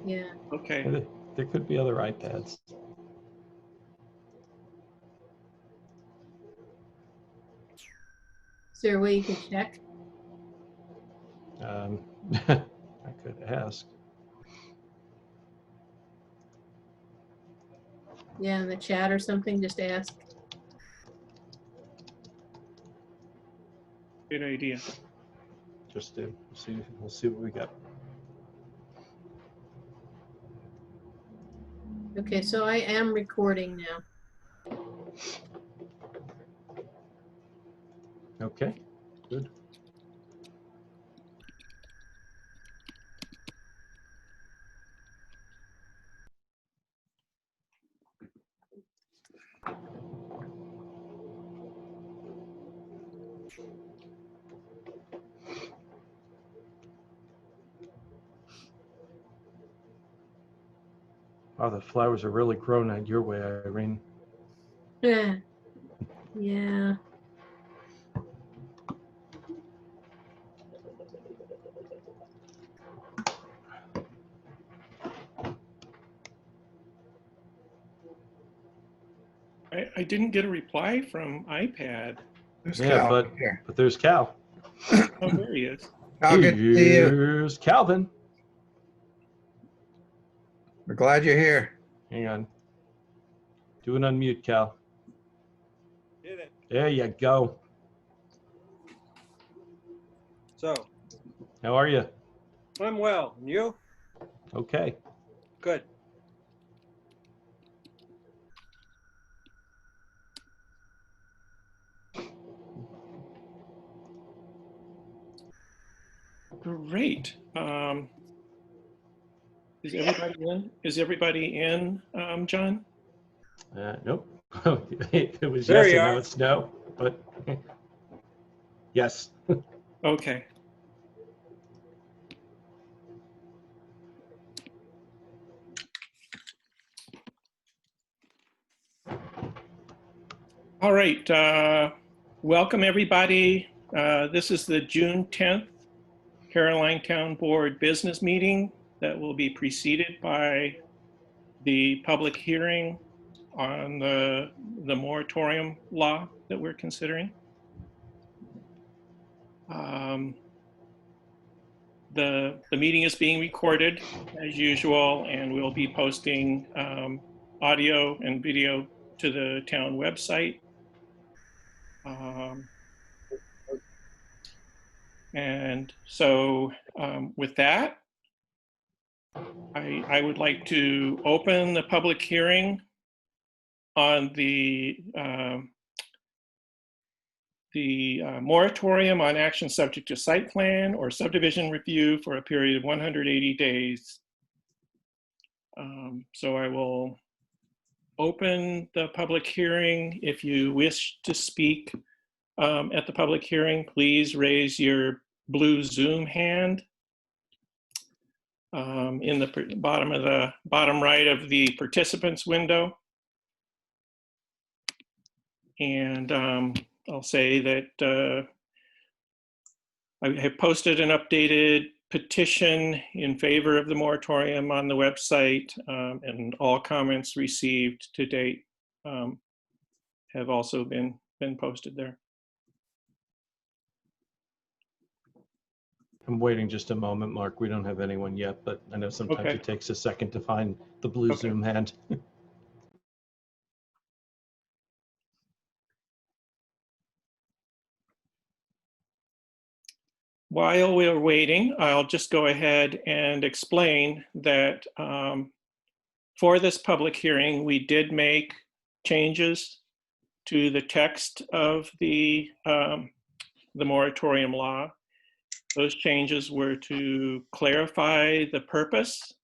Yeah. Okay. There could be other iPads. Is there a way you can check? I could ask. Yeah, in the chat or something, just ask. Good idea. Just to see, we'll see what we got. Okay, so I am recording now. Okay, good. Wow, the flowers are really growing out your way, Irene. Yeah. I didn't get a reply from iPad. There's Yeah, Cal here. but there's Cal. Oh, there he is. Cal, good to see you. Here's Calvin. We're glad you're here. Hang on. Do an unmute, Cal. Did it. There you go. So, How are you? I'm well. And you? Okay. Good. Great. Is everybody in? Is everybody in, John? Nope. It was There yes you and now are. it's no, but yes. Okay. All right. Welcome, everybody. This is the June 10th Caroline Town Board business meeting that will be preceded by the public hearing on the moratorium law that we're considering. The meeting is being recorded as usual, and we'll be posting audio and video to the town website. And so with that, I would like to open the public hearing on the moratorium on action subject to site plan or subdivision review for a period of 180 days. So I will open the public hearing. If you wish to speak at the public hearing, please raise your blue Zoom hand in the bottom right of the participants window. And I'll say that I have posted an updated petition in favor of the moratorium on the website, and all comments received to date have also been posted there. I'm waiting just a moment, Mark. We don't have anyone yet, but I know sometimes it takes a second to find the blue Zoom hand. While we're waiting, I'll just go ahead and explain that for this public hearing, we did make changes to the text of the moratorium law. Those changes were to clarify the purpose,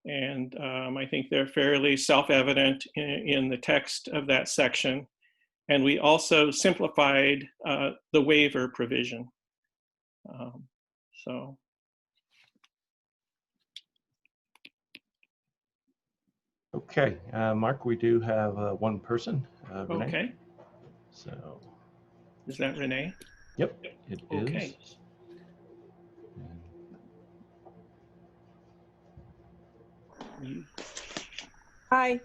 and I think they're fairly self-evident in the text of that section. And we also simplified the waiver provision. So. Okay, Mark, we do have one person, Renee. Okay. So. Is that Renee? Yep, it okay. is. Hi.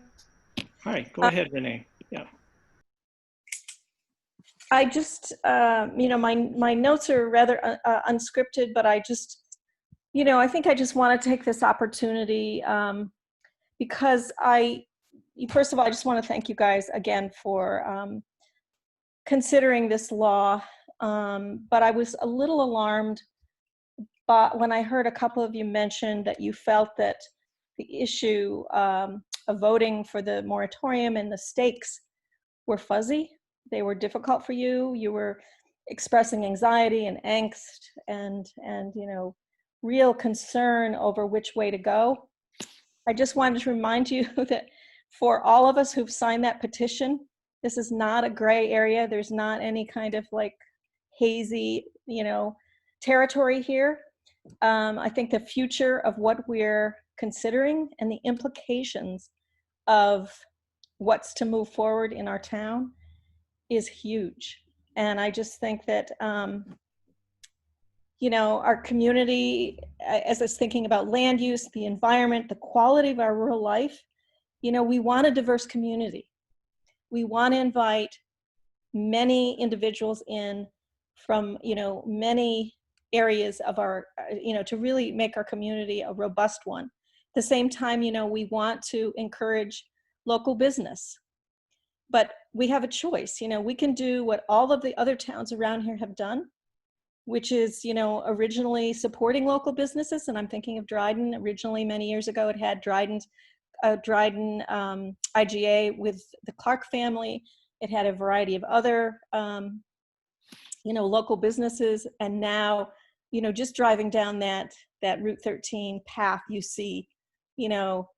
Hi, go ahead, Renee. Yeah. I just, my notes are rather unscripted, but I just, I think I just want to take this opportunity because first of all, I just want to thank you guys again for considering this law. But I was a little alarmed but when I heard a couple of you mention that you felt that the issue of voting for the moratorium and the stakes were fuzzy. They were difficult for you. You were expressing anxiety and angst and real concern over which way to go. I just wanted to remind you that for all of us who've signed that petition, this is not a gray area. There's not any kind of like hazy, territory here. I think the future of what we're considering and the implications of what's to move forward in our town is huge. And I just think that, our community, as I was thinking about land use, the environment, the quality of our rural life, we want a diverse community. We want to invite many individuals in from, many areas of our, to really make our community a robust one. At the same time, we want to encourage local business. But we have a choice. We can do what all of the other towns around here have done, which is, originally supporting local businesses. And I'm thinking of Dryden. Originally, many years ago, it had Dryden IGA with the Clark family. It had a variety of other, local businesses. And now, just driving down that Route 13 path, you see,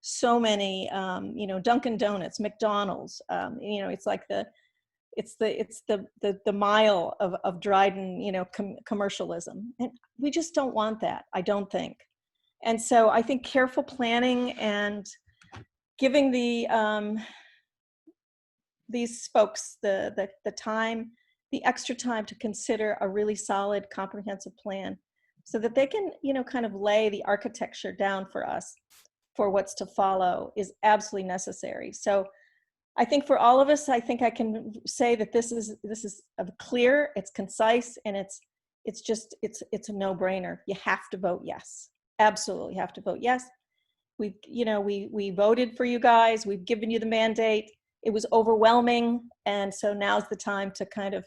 so many, Dunkin' Donuts, McDonald's, it's like it's the mile of Dryden, commercialism. And we just don't want that, I don't think. And so I think careful planning and giving these folks the time, the extra time to consider a really solid, comprehensive plan so that they can, kind of lay the architecture down for us for what's to follow is absolutely necessary. So I think for all of us, I think I can say that this is clear, it's concise, and it's a no-brainer. You have to vote yes. Absolutely have to vote yes. We voted for you guys. We've given you the mandate. It was overwhelming, and so now's the time to kind of,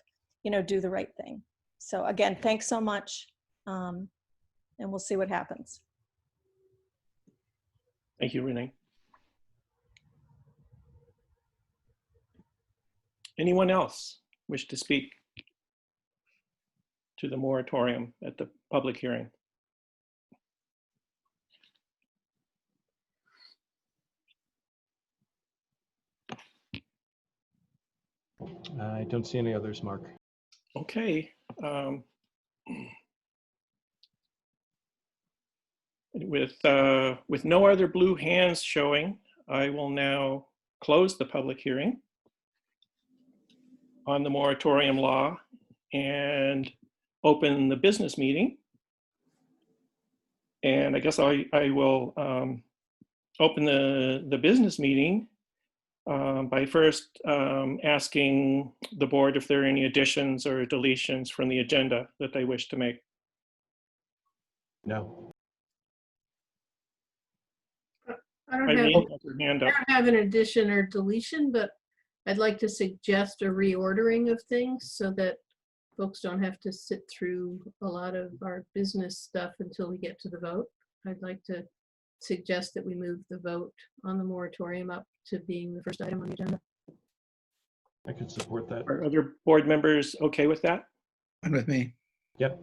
do the right thing. So again, thanks so much, and we'll see what happens. Thank you, Renee. Anyone else wish to speak to the moratorium at the public hearing? I don't see any others, Mark. Okay. With no other blue hands showing, I will now close the public hearing on the moratorium law and open the business meeting. And I guess I will open the business meeting by first asking the board if there are any additions or deletions from the agenda that they wish to make. No. I don't Irene has her hand up. have an addition or deletion, but I'd like to suggest a reordering of things so that folks don't have to sit through a lot of our business stuff until we get to the vote. I'd like to suggest that we move the vote on the moratorium up to being the first item on the agenda. I could support that. Are other board members okay with that? Fine with me. Yep.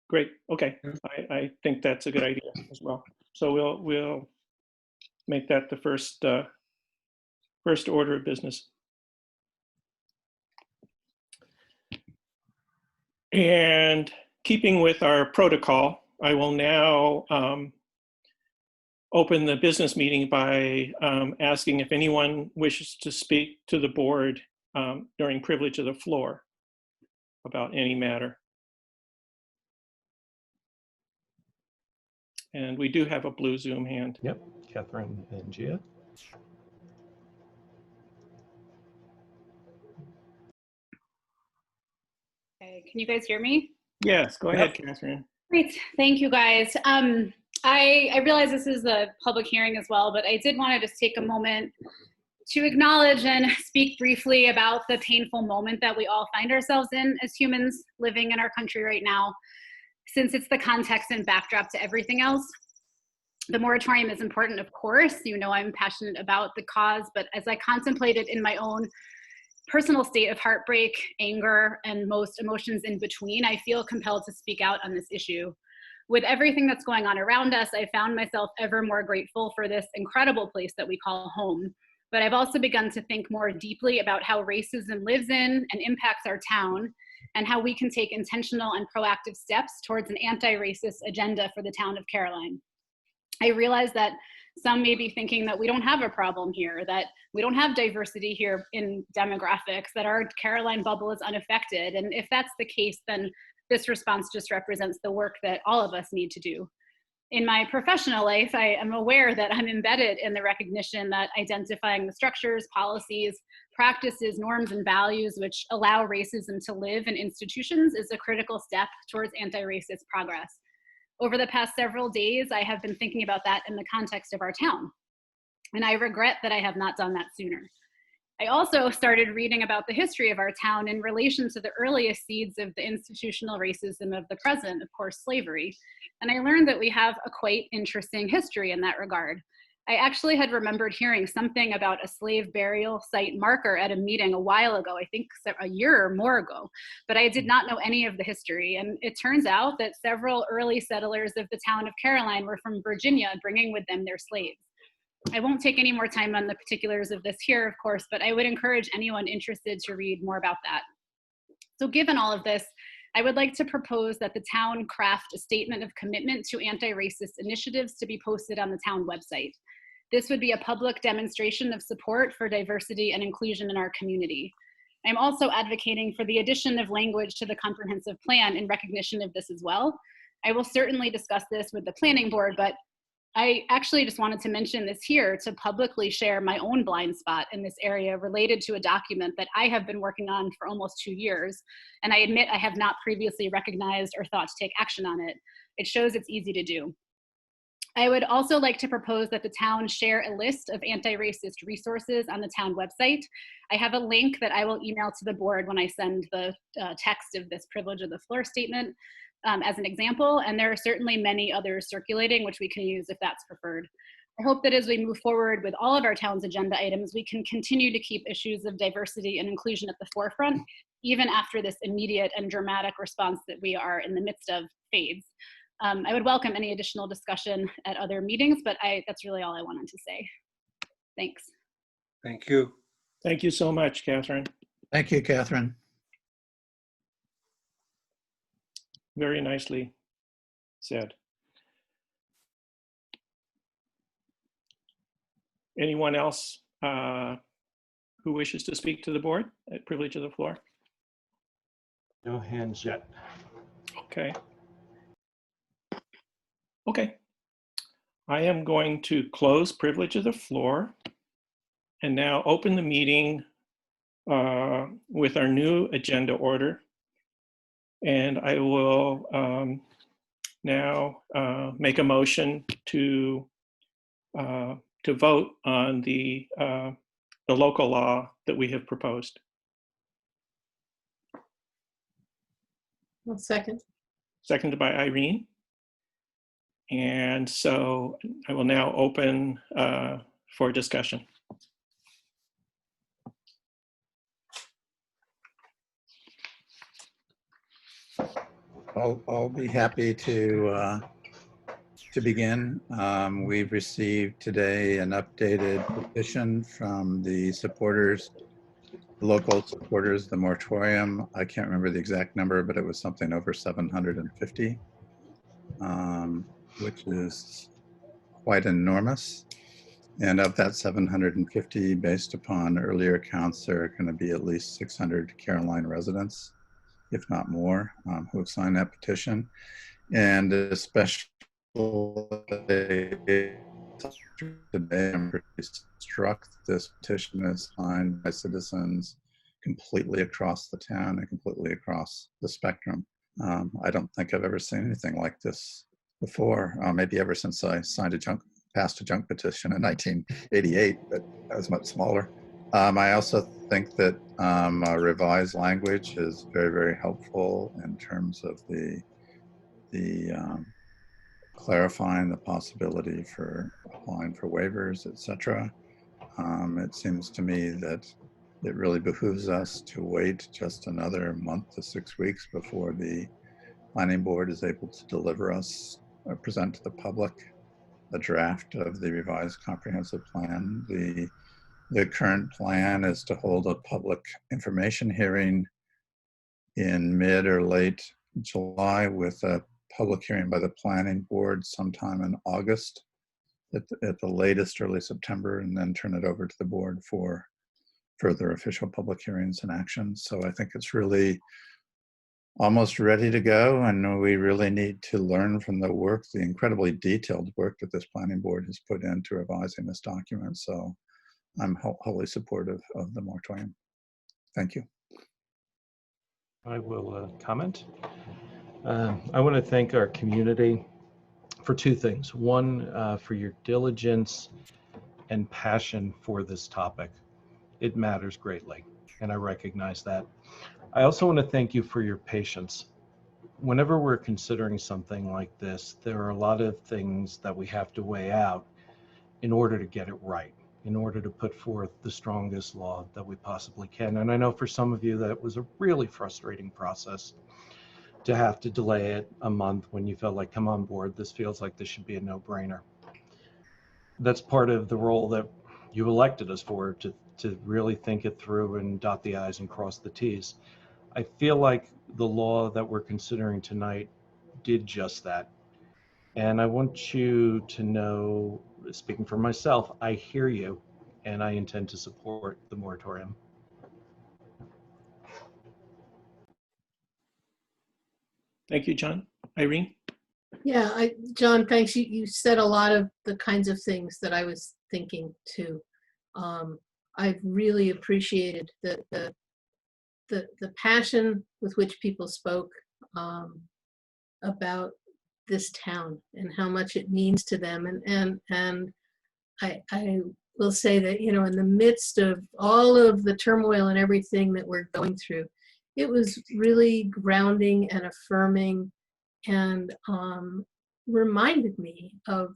Great. Okay. I think that's a good idea as well. So we'll make that the first order of business. And keeping with our protocol, I will now open the business meeting by asking if anyone wishes to speak to the board during privilege of the floor about any matter. And we do have a blue Zoom hand. Yep. Catherine and Gia. Okay, can you guys hear me? Yes, go ahead, Catherine. Great, thank you guys. I realize this is a public hearing as well, but I did want to just take a moment to acknowledge and speak briefly about the painful moment that we all find ourselves in as humans living in our country right now, since it's the context and backdrop to everything else. The moratorium is important, of course. You know I'm passionate about the cause, but as I contemplated in my own personal state of heartbreak, anger, and most emotions in between, I feel compelled to speak out on this issue. With everything that's going on around us, I found myself ever more grateful for this incredible place that we call home. But I've also begun to think more deeply about how racism lives in and impacts our town, and how we can take intentional and proactive steps towards an anti-racist agenda for the town of Caroline. I realize that some may be thinking that we don't have a problem here, that we don't have diversity here in demographics, that our Caroline bubble is unaffected. And if that's the case, then this response just represents the work that all of us need to do. In my professional life, I am aware that I'm embedded in the recognition that identifying the structures, policies, practices, norms, and values which allow racism to live in institutions is a critical step towards anti-racist progress. Over the past several days, I have been thinking about that in the context of our town, and I regret that I have not done that sooner. I also started reading about the history of our town in relation to the earliest seeds of the institutional racism of the present, of course, slavery. And I learned that we have a quite interesting history in that regard. I actually had remembered hearing something about a slave burial site marker at a meeting a while ago, I think a year or more ago, but I did not know any of the history. And it turns out that several early settlers of the town of Caroline were from Virginia, bringing with them their slaves. I won't take any more time on the particulars of this here, of course, but I would encourage anyone interested to read more about that. So given all of this, I would like to propose that the town craft a statement of commitment to anti-racist initiatives to be posted on the town website. This would be a public demonstration of support for diversity and inclusion in our community. I'm also advocating for the addition of language to the comprehensive plan in recognition of this as well. I will certainly discuss this with the planning board, but I actually just wanted to mention this here to publicly share my own blind spot in this area related to a document that I have been working on for almost 2 years. And I admit I have not previously recognized or thought to take action on it. It shows it's easy to do. I would also like to propose that the town share a list of anti-racist resources on the town website. I have a link that I will email to the board when I send the text of this privilege of the floor statement as an example, and there are certainly many others circulating which we can use if that's preferred. I hope that as we move forward with all of our town's agenda items, we can continue to keep issues of diversity and inclusion at the forefront, even after this immediate and dramatic response that we are in the midst of fades. I would welcome any additional discussion at other meetings, but that's really all I wanted to say. Thanks. Thank you. Thank you so much, Catherine. Thank you, Catherine. Very nicely said. Anyone else who wishes to speak to the board at privilege of the floor? No hands yet. Okay. Okay. I am going to close privilege of the floor and now open the meeting with our new agenda order. And I will now make a motion to vote on the local law that we have proposed. One second. Seconded by Irene. And so I will now open for discussion. I'll be happy to begin. We've received today an updated petition from the supporters, local supporters, the moratorium. I can't remember the exact number, but it was something over 750, which is quite enormous. And of that 750, based upon earlier counts, there are going to be at least 600 Caroline residents, if not more, who have signed that petition. And especially today, I'm pretty struck this petition is signed by citizens completely across the town and completely across the spectrum. I don't think I've ever seen anything like this before, maybe ever since I passed a junk petition in 1988, but that was much smaller. I also think that revised language is very, very helpful in terms of the clarifying the possibility for applying for waivers, etc. It seems to me that it really behooves us to wait just another month to 6 weeks before the planning board is able to deliver us or present to the public a draft of the revised comprehensive plan. The current plan is to hold a public information hearing in mid or late July with a public hearing by the planning board sometime in August at the latest, early September, and then turn it over to the board for further official public hearings and actions. So I think it's really almost ready to go, and we really need to learn from the work, the incredibly detailed work that this planning board has put into revising this document. So I'm wholly supportive of the moratorium. Thank you. I will comment. I want to thank our community for two things. One, for your diligence and passion for this topic. It matters greatly, and I recognize that. I also want to thank you for your patience. Whenever we're considering something like this, there are a lot of things that we have to weigh out in order to get it right, in order to put forth the strongest law that we possibly can. And I know for some of you that was a really frustrating process to have to delay it a month when you felt like, come on board, this feels like this should be a no-brainer. That's part of the role that you elected us for, to really think it through and dot the I's and cross the T's. I feel like the law that we're considering tonight did just that. And I want you to know, speaking for myself, I hear you, and I intend to support the moratorium. Thank you, John. Irene? Yeah, John, thanks. You said a lot of the kinds of things that I was thinking too. I've really appreciated the passion with which people spoke about this town and how much it means to them. And I will say that, you know, in the midst of all of the turmoil and everything that we're going through, it was really grounding and affirming, and reminded me of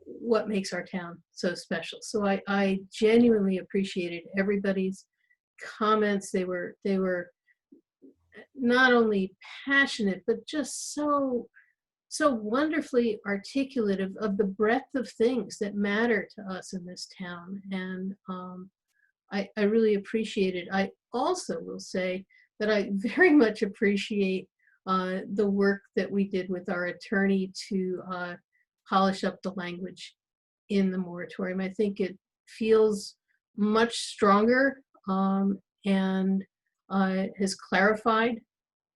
what makes our town so special. So I genuinely appreciated everybody's comments. They were not only passionate, but just so wonderfully articulate of the breadth of things that matter to us in this town. And I really appreciate it. I also will say that I very much appreciate the work that we did with our attorney to polish up the language in the moratorium. I think it feels much stronger and has clarified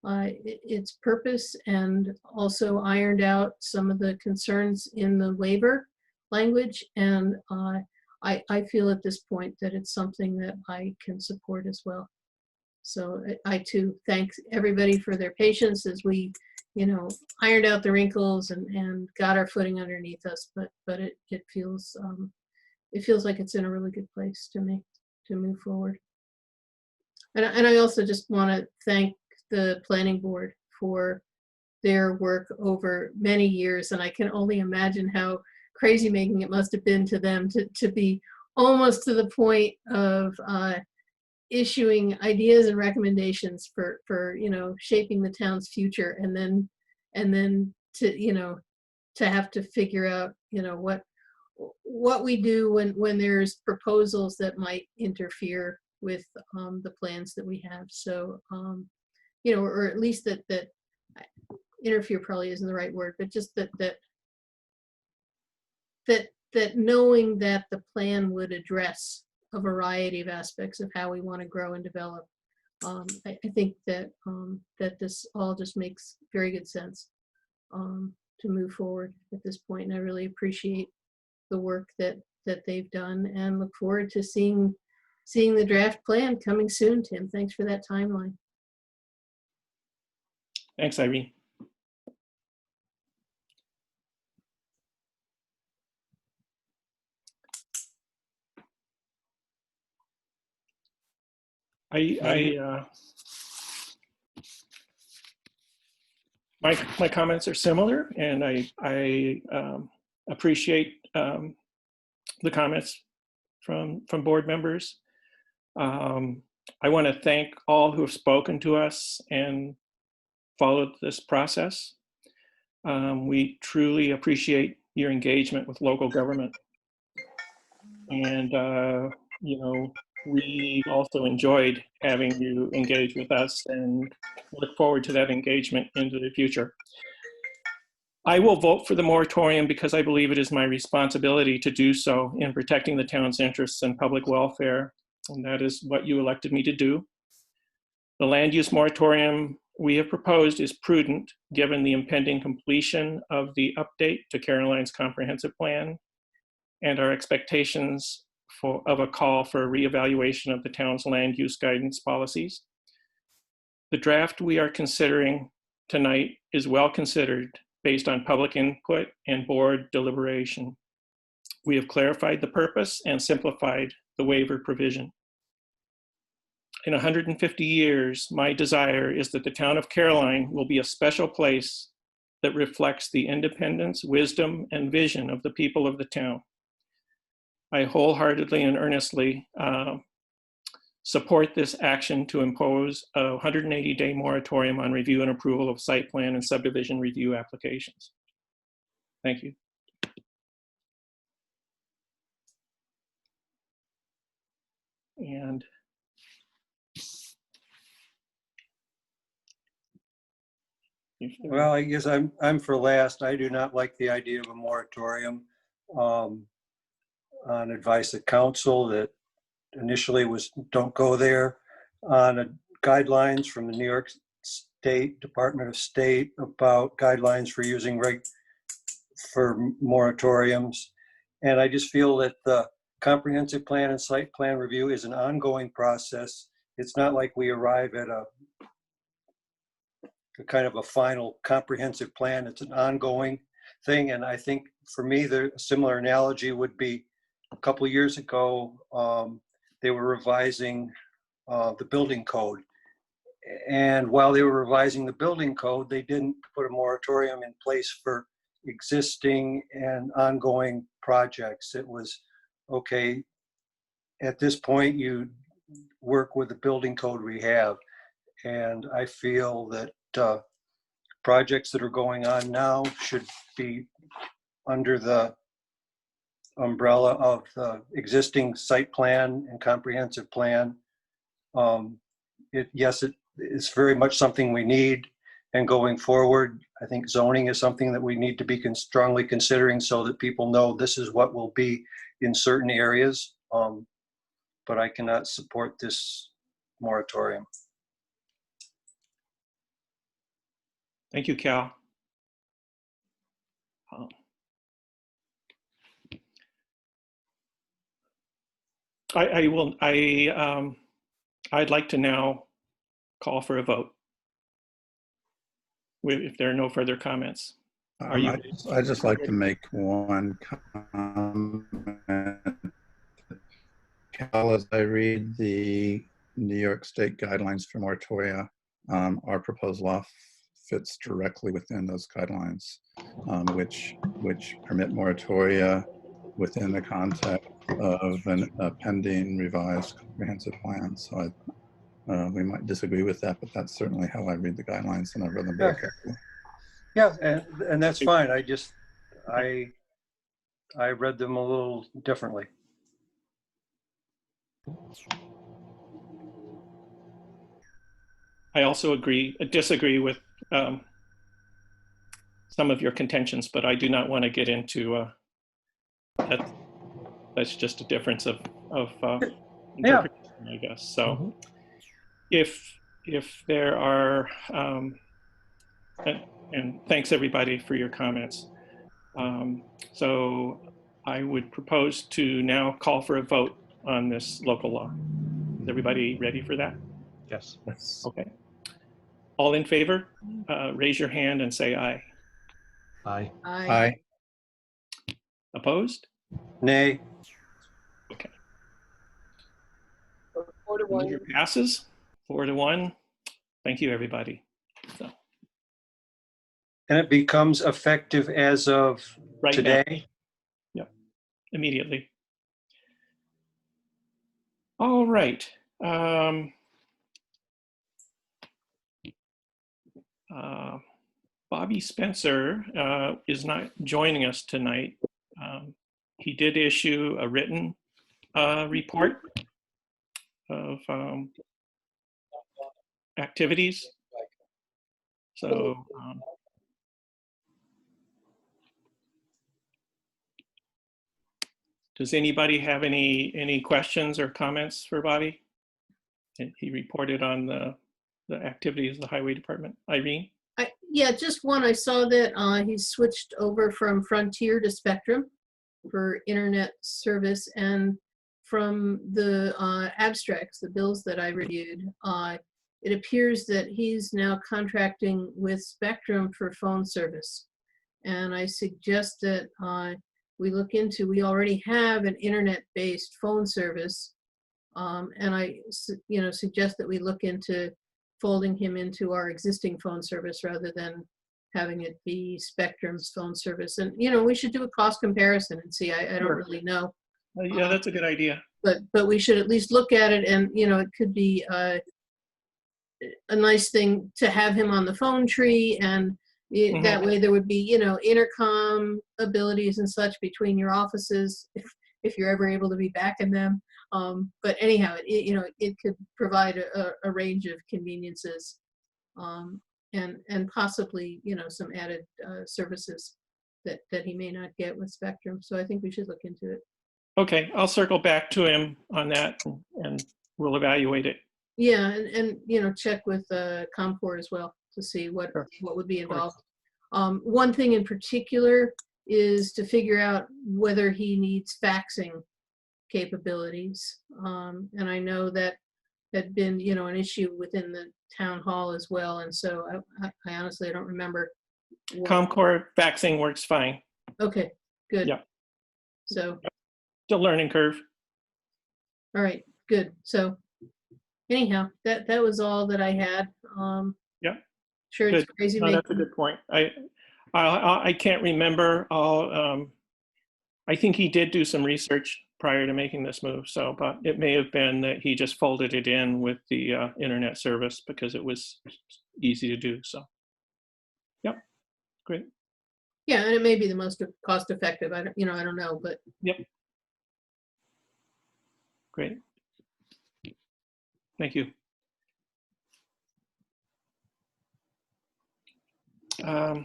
its purpose, and also ironed out some of the concerns in the waiver language. And I feel at this point that it's something that I can support as well. So I too thank everybody for their patience as we, you know, ironed out the wrinkles and got our footing underneath us. But it feels like it's in a really good place to me to move forward. And I also just want to thank the planning board for their work over many years. And I can only imagine how crazy making it must have been to them to be almost to the point of issuing ideas and recommendations for you know, shaping the town's future, and then to, you know, to have to figure out, you know, what we do when there's proposals that might interfere with the plans that we have. So you know, or at least that interfere probably isn't the right word, but just that knowing that the plan would address a variety of aspects of how we want to grow and develop. I think that that this all just makes very good sense. move forward at this point. And I really appreciate the work that they've done and look forward to seeing the draft plan coming soon, Tim. Thanks for that timeline. Thanks, Irene. My comments are similar, and I appreciate the comments from board members. I want to thank all who have spoken to us and followed this process. We truly appreciate your engagement with local government. And, you know, we also enjoyed having you engage with us and look forward to that engagement into the future. I will vote for the moratorium because I believe it is my responsibility to do so in protecting the town's interests and public welfare, and that is what you elected me to do. The land use moratorium we have proposed is prudent given the impending completion of the update to Caroline's comprehensive plan and our expectations of a call for a reevaluation of the town's land use guidance policies. The draft we are considering tonight is well considered based on public input and board deliberation. We have clarified the purpose and simplified the waiver provision. In 150 years, my desire is that the town of Caroline will be a special place that reflects the independence, wisdom, and vision of the people of the town. I wholeheartedly and earnestly support this action to impose a 180-day moratorium on review and approval of site plan and subdivision review applications. Thank you. And Well, I guess I'm for last. I do not like the idea of a moratorium on advice of council that initially was don't go there, on guidelines from the New York State Department of State about guidelines for using for moratoriums. And I just feel that the comprehensive plan and site plan review is an ongoing process. It's not like we arrive at a kind of a final comprehensive plan. It's an ongoing thing. And I think for me, the similar analogy would be a couple of years ago, they were revising the building code. And while they were revising the building code, they didn't put a moratorium in place for existing and ongoing projects. It was, okay, at this point, you work with the building code we have. And I feel that projects that are going on now should be under the umbrella of the existing site plan and comprehensive plan. Yes, it is very much something we need. And going forward, I think zoning is something that we need to be strongly considering so that people know this is what will be in certain areas. But I cannot support this moratorium. thank you, Cal. I'd like to now call for a vote if there are no further comments. I'd just like to make one comment. Cal, as I read the New York State guidelines for moratoria, our proposed law fits directly within those guidelines, which permit moratoria within the context of a pending revised comprehensive plan. So we might disagree with that, but that's certainly how I read the guidelines, and I've read them very carefully. Yeah, and that's fine. I read them a little differently. I also disagree with some of your contentions, but I do not want to get into that's just a difference of interpretation, I guess. So if there are And thanks everybody for your comments. So I would propose to now call for a vote on this local law. Is everybody ready for that? Yes. Okay. All in favor, raise your hand and say aye. Aye. Aye. Opposed? Nay. Okay. 4-1. Measure passes 4-1. Thank you, everybody. So, And it becomes effective as of right now, today. immediately. All right. Bobby Spencer is not joining us tonight. He did issue a written report of activities. So does anybody have any questions or comments for Bobby? He reported on the activities of the Highway Department. Irene? Yeah, just one. I saw that he switched over from Frontier to Spectrum for internet service, and from the abstracts, the bills that I reviewed, it appears that he's now contracting with Spectrum for phone service. And I suggest that we already have an internet-based phone service, and I suggest that we look into folding him into our existing phone service rather than having it be Spectrum's phone service. And, we should do a cost comparison and see. I don't Sure. really know. Yeah, that's a good idea. But we should at least look at it, and, it could be a nice thing to have him on the phone tree, and that way there would be, intercom abilities and such between your offices if you're ever able to be back in them. But anyhow, it could provide a range of conveniences, and possibly, some added services that he may not get with Spectrum. So I think we should look into it. Okay, I'll circle back to him on that and we'll evaluate it. Yeah, and check with Comcor as well to see what would be involved. One thing in particular is to figure out whether he needs faxing capabilities. And I know that had been, an issue within the town hall as well. And so I honestly, I don't remember. Comcor faxing works fine. Okay, good. Yeah. So, It's a learning curve. all right, good. So anyhow, that was all that I had. Yeah. Sure, it's Good. crazy. No, that's a good point. I can't remember all. I think he did do some research prior to making this move. So, but it may have been that he just folded it in with the internet service because it was easy to do. So, yep, great. Yeah, and it may be the most cost effective. I don't know, but Yep. Great. Thank you. Let's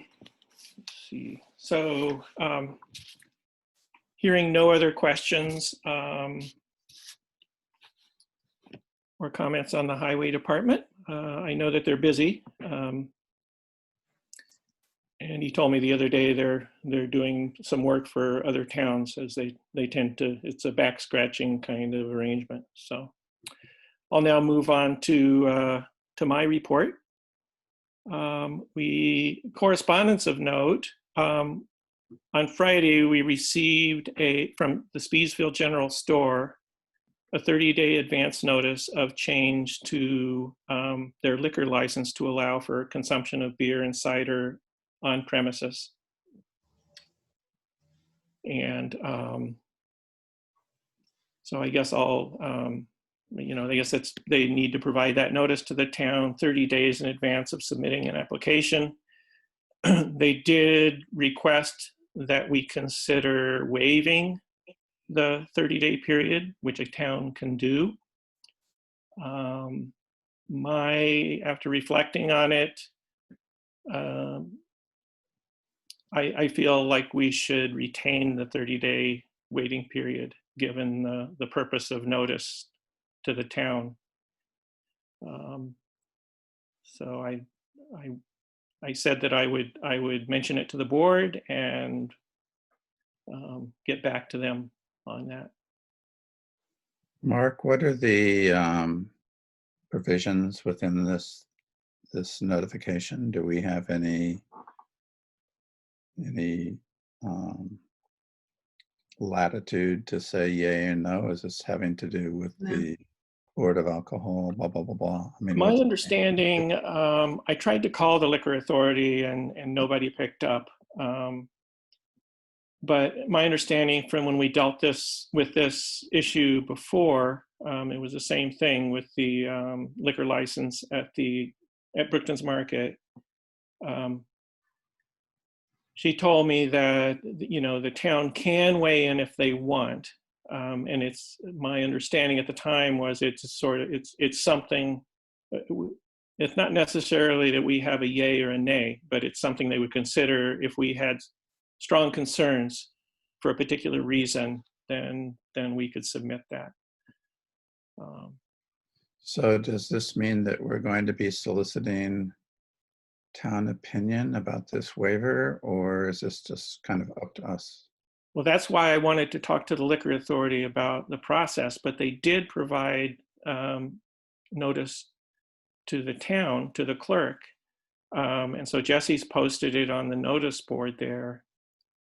see. So, hearing no other questions or comments on the Highway Department, I know that they're busy. And he told me the other day they're doing some work for other towns as they tend to. It's a back scratching kind of arrangement. So I'll now move on to my report. Correspondence of note. On Friday, we received from the Speedsville General Store a 30-day advance notice of change to their liquor license to allow for consumption of beer and cider on premises. And so I guess they need to provide that notice to the town 30 days in advance of submitting an application. They did request that we consider waiving the 30-day period, which a town can do. After reflecting on it, I feel like we should retain the 30-day waiting period given the purpose of notice to the town. So I I said that I would mention it to the board and get back to them on that. Mark, what are the provisions within this notification? Do we have any latitude to say yay or no? Is this having to do with No. the Board of Alcohol, blah, blah, blah, blah? I mean, My what's- understanding, I tried to call the liquor authority and nobody picked up. But my understanding from when we dealt with this issue before, it was the same thing with the liquor license at Brookton's Market. She told me that, you know, the town can weigh in if they want. And it's my understanding at the time was it's something, it's not necessarily that we have a yay or a nay, but it's something they would consider if we had strong concerns for a particular reason, then we could submit that. So does this mean that we're going to be soliciting town opinion about this waiver, or is this just kind of up to us? Well, that's why I wanted to talk to the liquor authority about the process, but they did provide notice to the town, to the clerk. And so Jesse's posted it on the notice board there.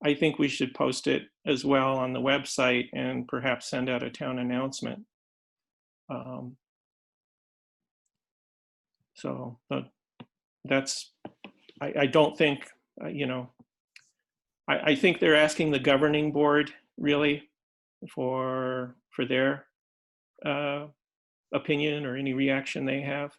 I think we should post it as well on the website and perhaps send out a town announcement. So that's, I don't think, you know, I think they're asking the governing board really for their opinion or any reaction they have.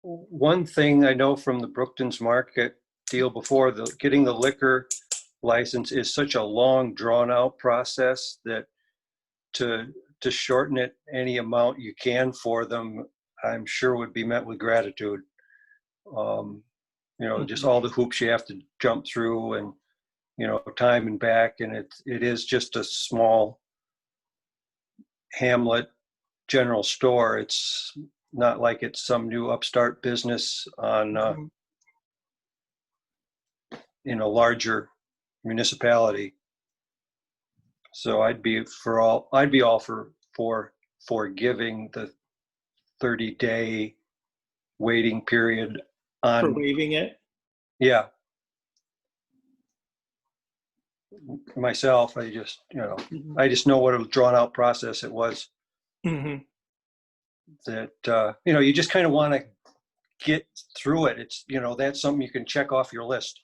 One thing I know from the Brookton's Market deal before, getting the liquor license is such a long, drawn-out process that to shorten it any amount you can for them, I'm sure would be met with gratitude. You know, just all the hoops you have to jump through, and you know, time and back, and it is just a small hamlet general store. It's not like it's some new upstart business on in a larger municipality. So I'd be all for giving the 30-day waiting period For on, waiving it? yeah. Myself, I just, you know, I just know what a drawn out process it was. Mm-hmm. That, you know, you just kind of want to get through it. It's, you know, that's something you can check off your list.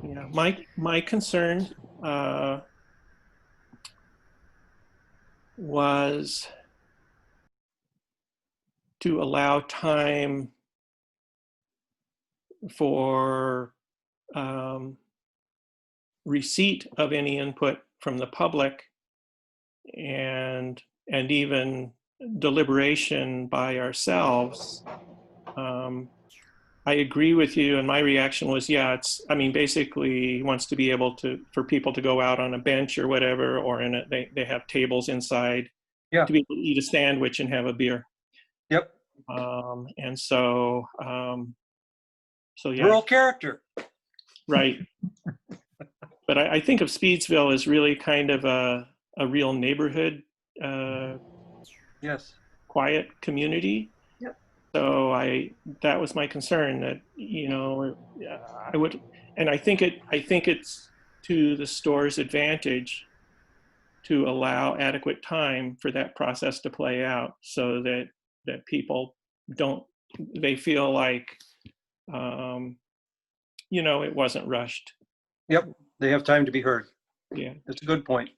Yeah, my concern was to allow time for receipt of any input from the public and even deliberation by ourselves. I agree with you, and my reaction was, yeah, I mean, basically he wants to be able for people to go out on a bench or whatever, or they have tables inside, Yeah. to be able to eat a sandwich and have a beer. Yep. And so yeah. Rural character. Right. But I think of Speedsville as really kind of a real neighborhood, Yes. quiet community. Yep. So that was my concern, that, you know, I would, and I think it's to the store's advantage to allow adequate time for that process to play out, so that people they feel like, you know, it wasn't rushed. Yep. They have time to be heard. Yeah. That's a good point.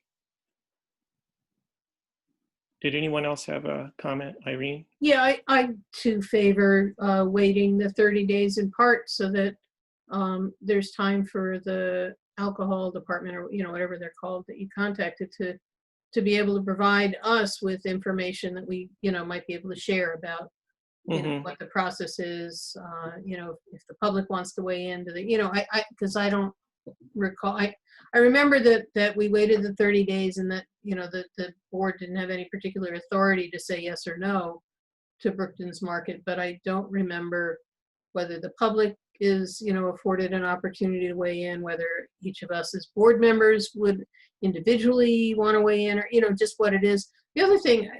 Did anyone else have a comment, Irene? Yeah, I too favor waiting the 30 days in part so that there's time for the alcohol department, or, you know, whatever they're called that you contacted, to be able to provide us with information that we, you know, might be able to share about, you know, what the process is, you know, if the public wants to weigh in, you know, because I don't recall, I remember that we waited the 30 days and that, you know, the board didn't have any particular authority to say yes or no. to Brookton's Market, but I don't remember whether the public is, afforded an opportunity to weigh in, whether each of us as board members would individually want to weigh in, or, just what it is. The other thing,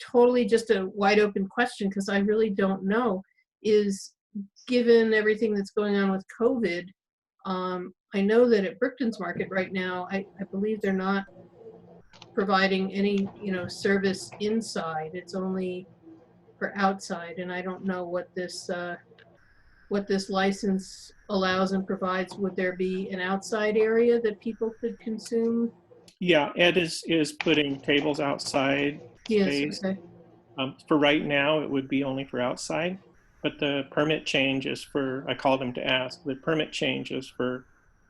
totally just a wide open question, because I really don't know, is given everything that's going on with COVID, I know that at Brookton's Market right now, I believe they're not providing any, service inside. It's only for outside, and I don't know what this license allows and provides. Would there be an outside area that people could consume? Yeah, Ed is putting tables outside Yes, space. okay. For right now, it would be only for outside, but the permit change is for, I called him to ask, the permit change is for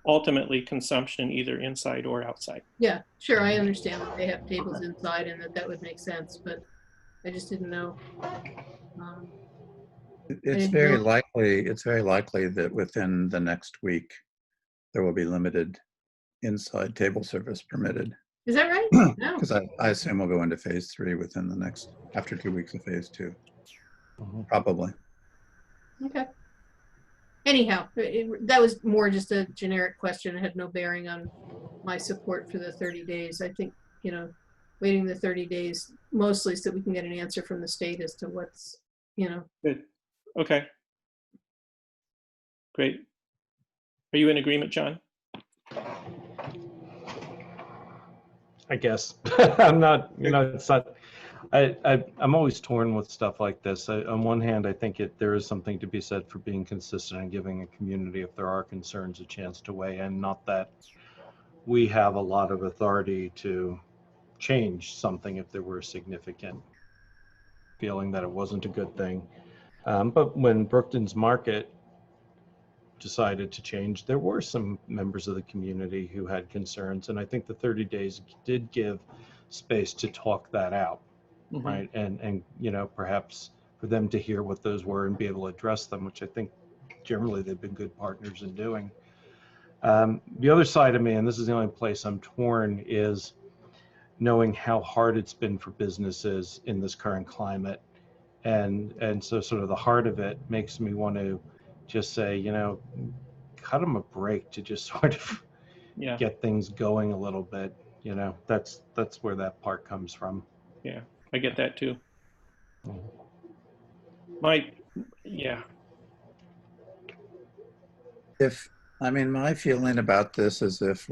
ultimately consumption either inside or outside. Yeah, sure, I understand that they have tables inside and that would make sense, but I just didn't know. It's didn't very know. likely that within the next week, there will be limited inside table service permitted. Is that right? No. Because I assume we'll go into phase 3 within the next, after 2 weeks of phase 2, Mhm. probably. Okay. Anyhow, that was more just a generic question. It had no bearing on my support for the 30 days. I think, waiting the 30 days mostly so we can get an answer from the state as to what's, Good. Okay. Great. Are you in agreement, John? I guess. I'm not, it's not, I'm always torn with stuff like this. On one hand, I think there is something to be said for being consistent and giving a community, if there are concerns, a chance to weigh in. Not that we have a lot of authority to change something if there were a significant feeling that it wasn't a good thing. But when Brookton's Market decided to change, there were some members of the community who had concerns, and I think the 30 days did give space to talk that out, right? And perhaps for them to hear what those were and be able to address them, which I think generally they've been good partners in doing. The other side of me, and this is the only place I'm torn, is knowing how hard it's been for businesses in this current climate. And so sort of the heart of it makes me want to just say, cut them a break to just sort of get things going a little bit. That's where that part comes from. Yeah, I get that too. Yeah. My feeling about this is if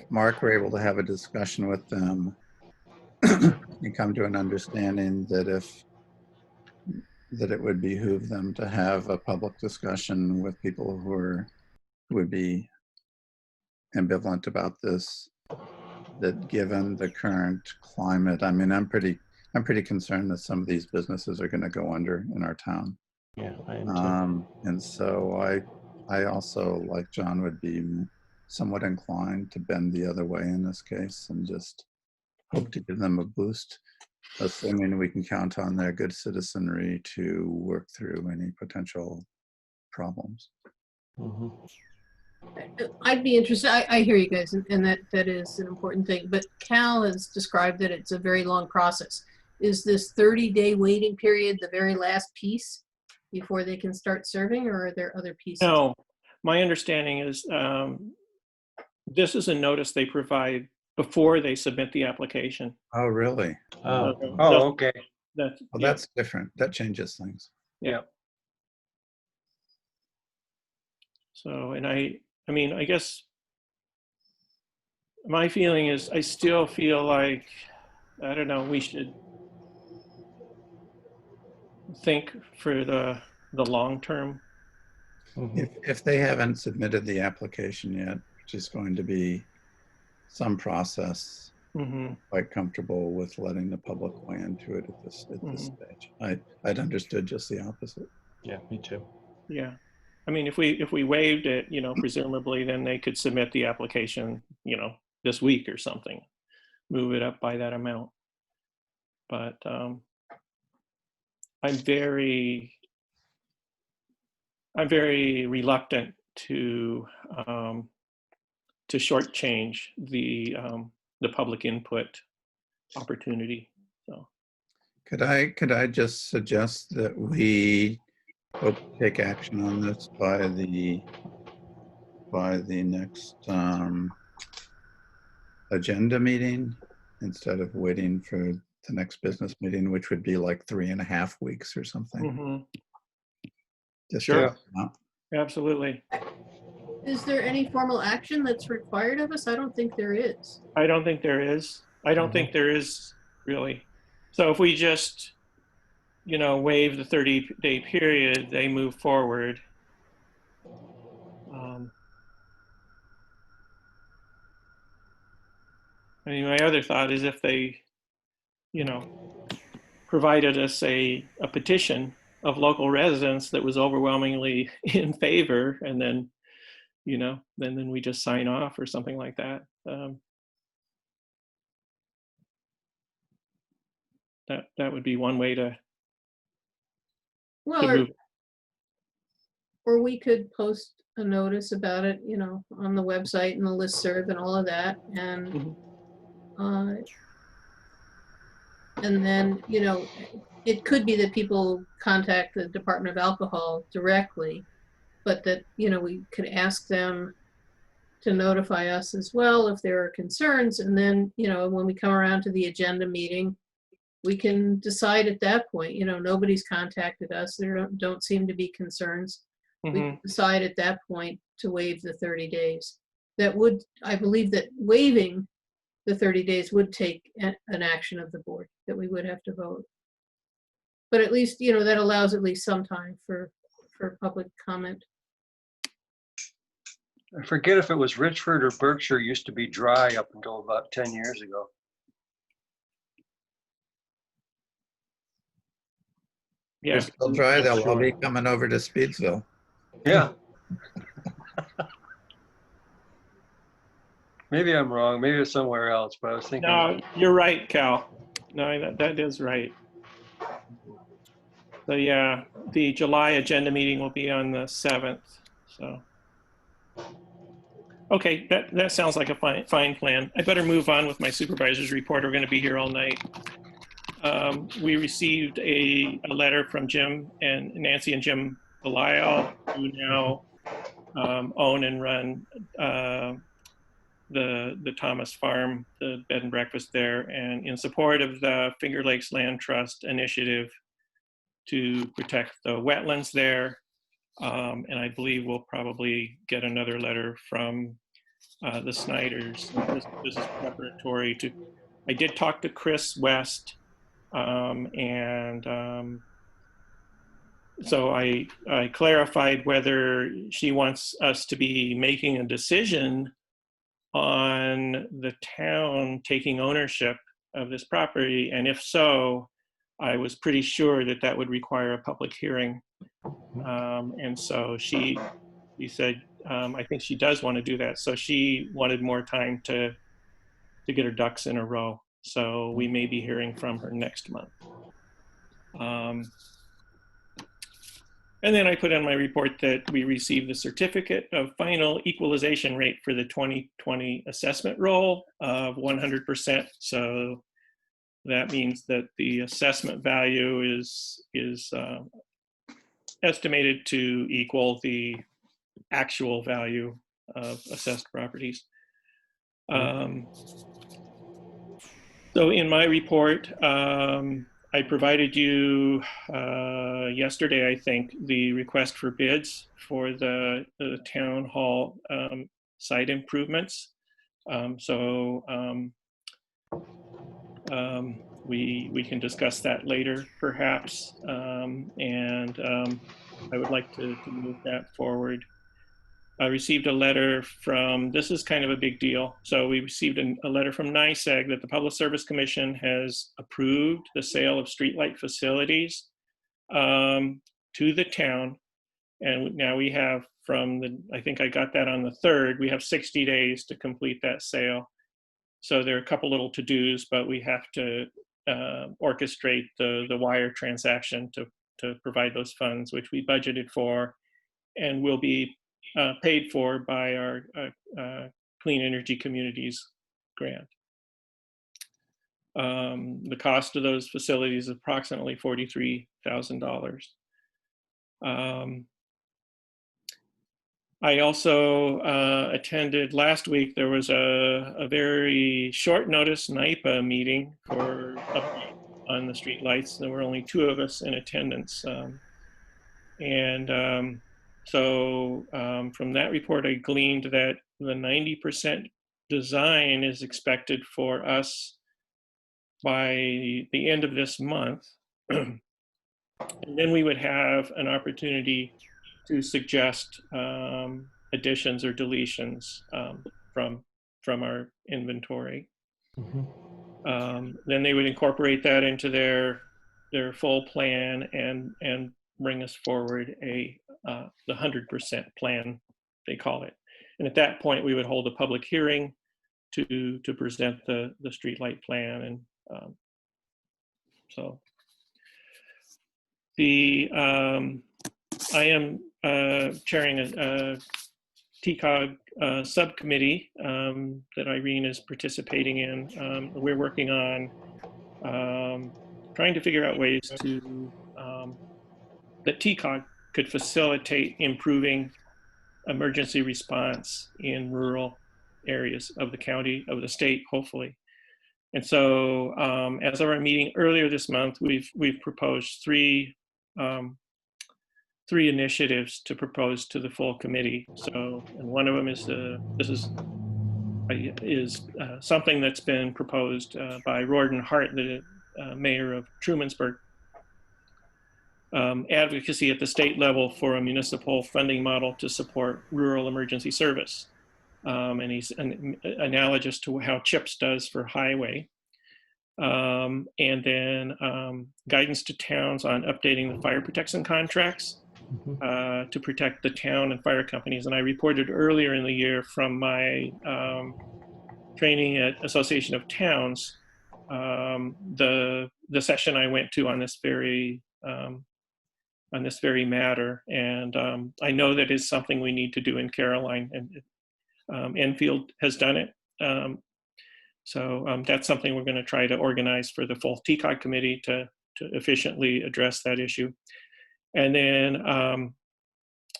Mark were able to have a discussion with them and come to an understanding that it would behoove them to have a public discussion with people who would be ambivalent about this, that given the current climate, I'm pretty concerned that some of these businesses are going to go under in our town. Yeah, I am too. And so I also, like John, would be somewhat inclined to bend the other way in this case and just hope to give them a boost, assuming we can count on their good citizenry to work through any potential problems. Mm-hmm. I'd be interested. I hear you guys, and that is an important thing. But Cal has described that it's a very long process. Is this 30-day waiting period the very last piece before they can start serving, or are there other pieces? No, my understanding is this is a notice they provide before they submit the application. Oh, really? Oh, okay. That's different. That changes things. Yeah. So, and I guess my feeling is I still feel like, I don't know, we should think for the long term. Mm-hmm. If they haven't submitted the application yet, which is going to be some process, quite comfortable with letting the public weigh into it at this stage. I'd understood just the opposite. Yeah, me too. Yeah. If we waived it, presumably then they could submit the application, this week or something, move it up by that amount. But I'm very reluctant to shortchange the public input opportunity. So Could I just suggest that we hope to take action on this by the next agenda meeting instead of waiting for the next business meeting, which would be like 3.5 weeks or something. Mhm. Just Sure. to- Absolutely. Is there any formal action that's required of us? I don't think there is. I don't think there is. I don't think there is really. So if we just, waive the 30-day period, they move forward. I mean, my other thought is if they, provided us a petition of local residents that was overwhelmingly in favor, and then, then we just sign off or something like that. That would be one way to Well, move. or we could post a notice about it, on the website and the listserv and all of that. And, and then, it could be that people contact the Department of Alcohol directly, but that, we could ask them to notify us as well if there are concerns. And then, when we come around to the agenda meeting, we can decide at that point. Nobody's contacted us. There don't seem to be concerns. We can decide at that point to waive the 30 days. I believe that waiving the 30 days would take an action of the board that we would have to vote. But at least, that allows at least some time for public comment. I forget if it was Richford or Berkshire used to be dry up until about 10 years ago. Yeah. They're still dry. They'll all be coming over to Speedsville. Yeah. Maybe I'm wrong. Maybe it's somewhere else, but I was thinking. No, you're right, Cal. No, that is right. So yeah, the July agenda meeting will be on the 7th. So, okay, that sounds like a fine plan. I better move on with my supervisor's report. We're going to be here all night. We received a letter from Jim and Nancy and Jim Belisle, who now own and run the Thomas Farm, the bed and breakfast there, and in support of the Finger Lakes Land Trust initiative to protect the wetlands there. And I believe we'll probably get another letter from the Snyders. This is preparatory to, I did talk to Chris West, so I clarified whether she wants us to be making a decision on the town taking ownership of this property, and if so, I was pretty sure that would require a public hearing. And so she said, I think she does want to do that. So she wanted more time to get her ducks in a row. So we may be hearing from her next month. And then I put in my report that we received the certificate of final equalization rate for the 2020 assessment roll of 100%. So that means that the assessment value is estimated to equal the actual value of assessed properties. So in my report, I provided you yesterday, I think, the request for bids for the town hall site improvements. We can discuss that later, perhaps, and I would like to move that forward. I received a letter from, this is kind of a big deal. So we received a letter from NYSEG that the Public Service Commission has approved the sale of streetlight facilities to the town. And now we have I think I got that on the 3rd, we have 60 days to complete that sale. So there are a couple little to-dos, but we have to orchestrate the wire transaction to provide those funds, which we budgeted for and will be paid for by our Clean Energy Communities grant. The cost of those facilities is approximately $43,000. I also attended last week. There was a very short notice NIPA meeting for update on the streetlights. There were only 2 of us in attendance. From that report, I gleaned that the 90% design is expected for us by the end of this month. And then we would have an opportunity to suggest additions or deletions from our inventory. Then they would incorporate that into their full plan and bring us forward the 100% plan, they call it. And at that point, we would hold a public hearing to present the streetlight plan. And I am chairing a TCOG subcommittee that Irene is participating in. We're working on trying to figure out ways to that TCOG could facilitate improving emergency response in rural areas of the county, of the state, hopefully. And so, as of our meeting earlier this month, we've proposed three initiatives to propose to the full committee. So, and one of them is something that's been proposed by Rorden Hart, the mayor of Trumansburg. Advocacy at the state level for a municipal funding model to support rural emergency service. And he's analogous to how CHIPS does for highway. And then guidance to towns on updating the fire protection contracts to protect the town and fire companies. And I reported earlier in the year from my training at Association of Towns, the session I went to on this very matter. And I know that is something we need to do in Caroline, and Enfield has done it. So that's something we're going to try to organize for the full TCOG committee to efficiently address that issue. And then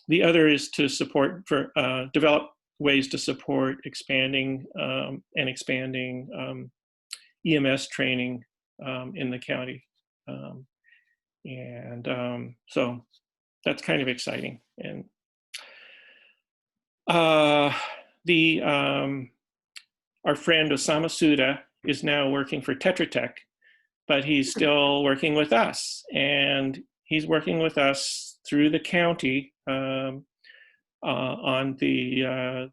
the other is to support develop ways to support expanding EMS training in the county. So that's kind of exciting. And our friend Osama Suda is now working for Tetra Tech, but he's still working with us, and he's working with us through the county on the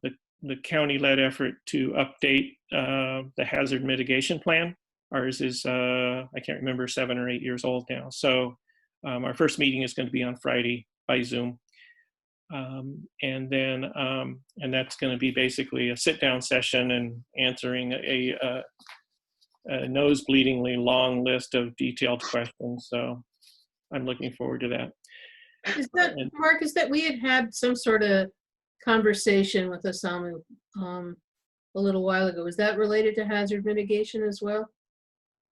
county-led effort to update the hazard mitigation plan. Ours is, I can't remember, 7 or 8 years old now. So our first meeting is going to be on Friday by Zoom. And that's going to be basically a sit-down session and answering a nose-bleedingly long list of detailed questions. So I'm looking forward to that. Is that, Mark, is that we had some sort of conversation with Osama a little while ago? Was that related to hazard mitigation as well?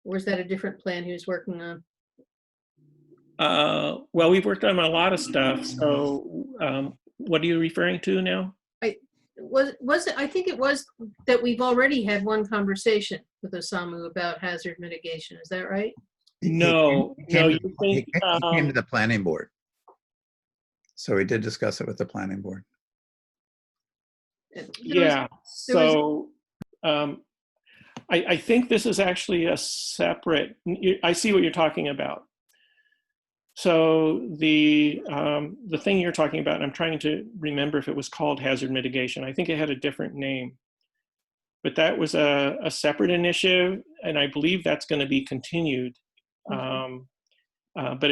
Or is that a different plan he was working on? Well, we've worked on a lot of stuff. So what are you referring to now? I think it was that we've already had one conversation with Osamu about hazard mitigation. Is that right? No, He came think, he came to the planning board. So we did discuss it with the planning board. Yeah. So I think this is actually a separate. I see what you're talking about. So the thing you're talking about, and I'm trying to remember if it was called hazard mitigation. I think it had a different name, but that was a separate initiative, and I believe that's going to be continued. But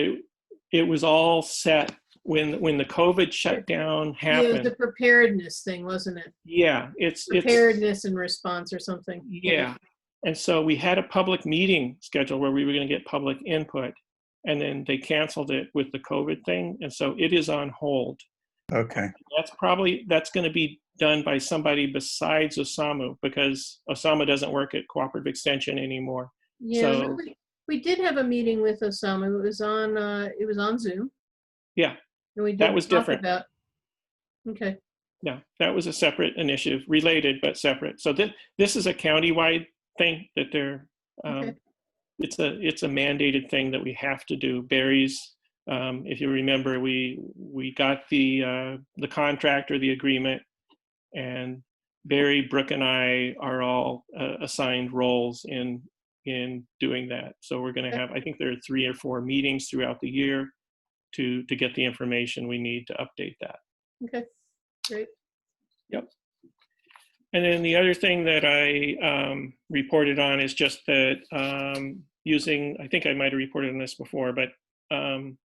it was all set when the COVID shutdown happened. Yeah, it was the preparedness thing, wasn't it? Yeah, it's preparedness and response or something. Yeah, and so we had a public meeting scheduled where we were going to get public input. And then they canceled it with the COVID thing. And so it is on hold. Okay. That's going to be done by somebody besides Osama, because Osama doesn't work at Cooperative Extension anymore. Yeah, So- we did have a meeting with Osama. It was on Zoom. Yeah, And we that did was talk different. about, okay, yeah, that was a separate initiative, related but separate. So this is a countywide thing that they're, Okay. it's a mandated thing that we have to do. Barry's, if you remember, we got the contract or the agreement, and Barry, Brooke, and I are all assigned roles in doing that. So we're going to have, I think there are 3 or 4 meetings throughout the year to get the information we need to update that. okay, great. And then the other thing that I reported on is just that using, I think I might have reported on this before, but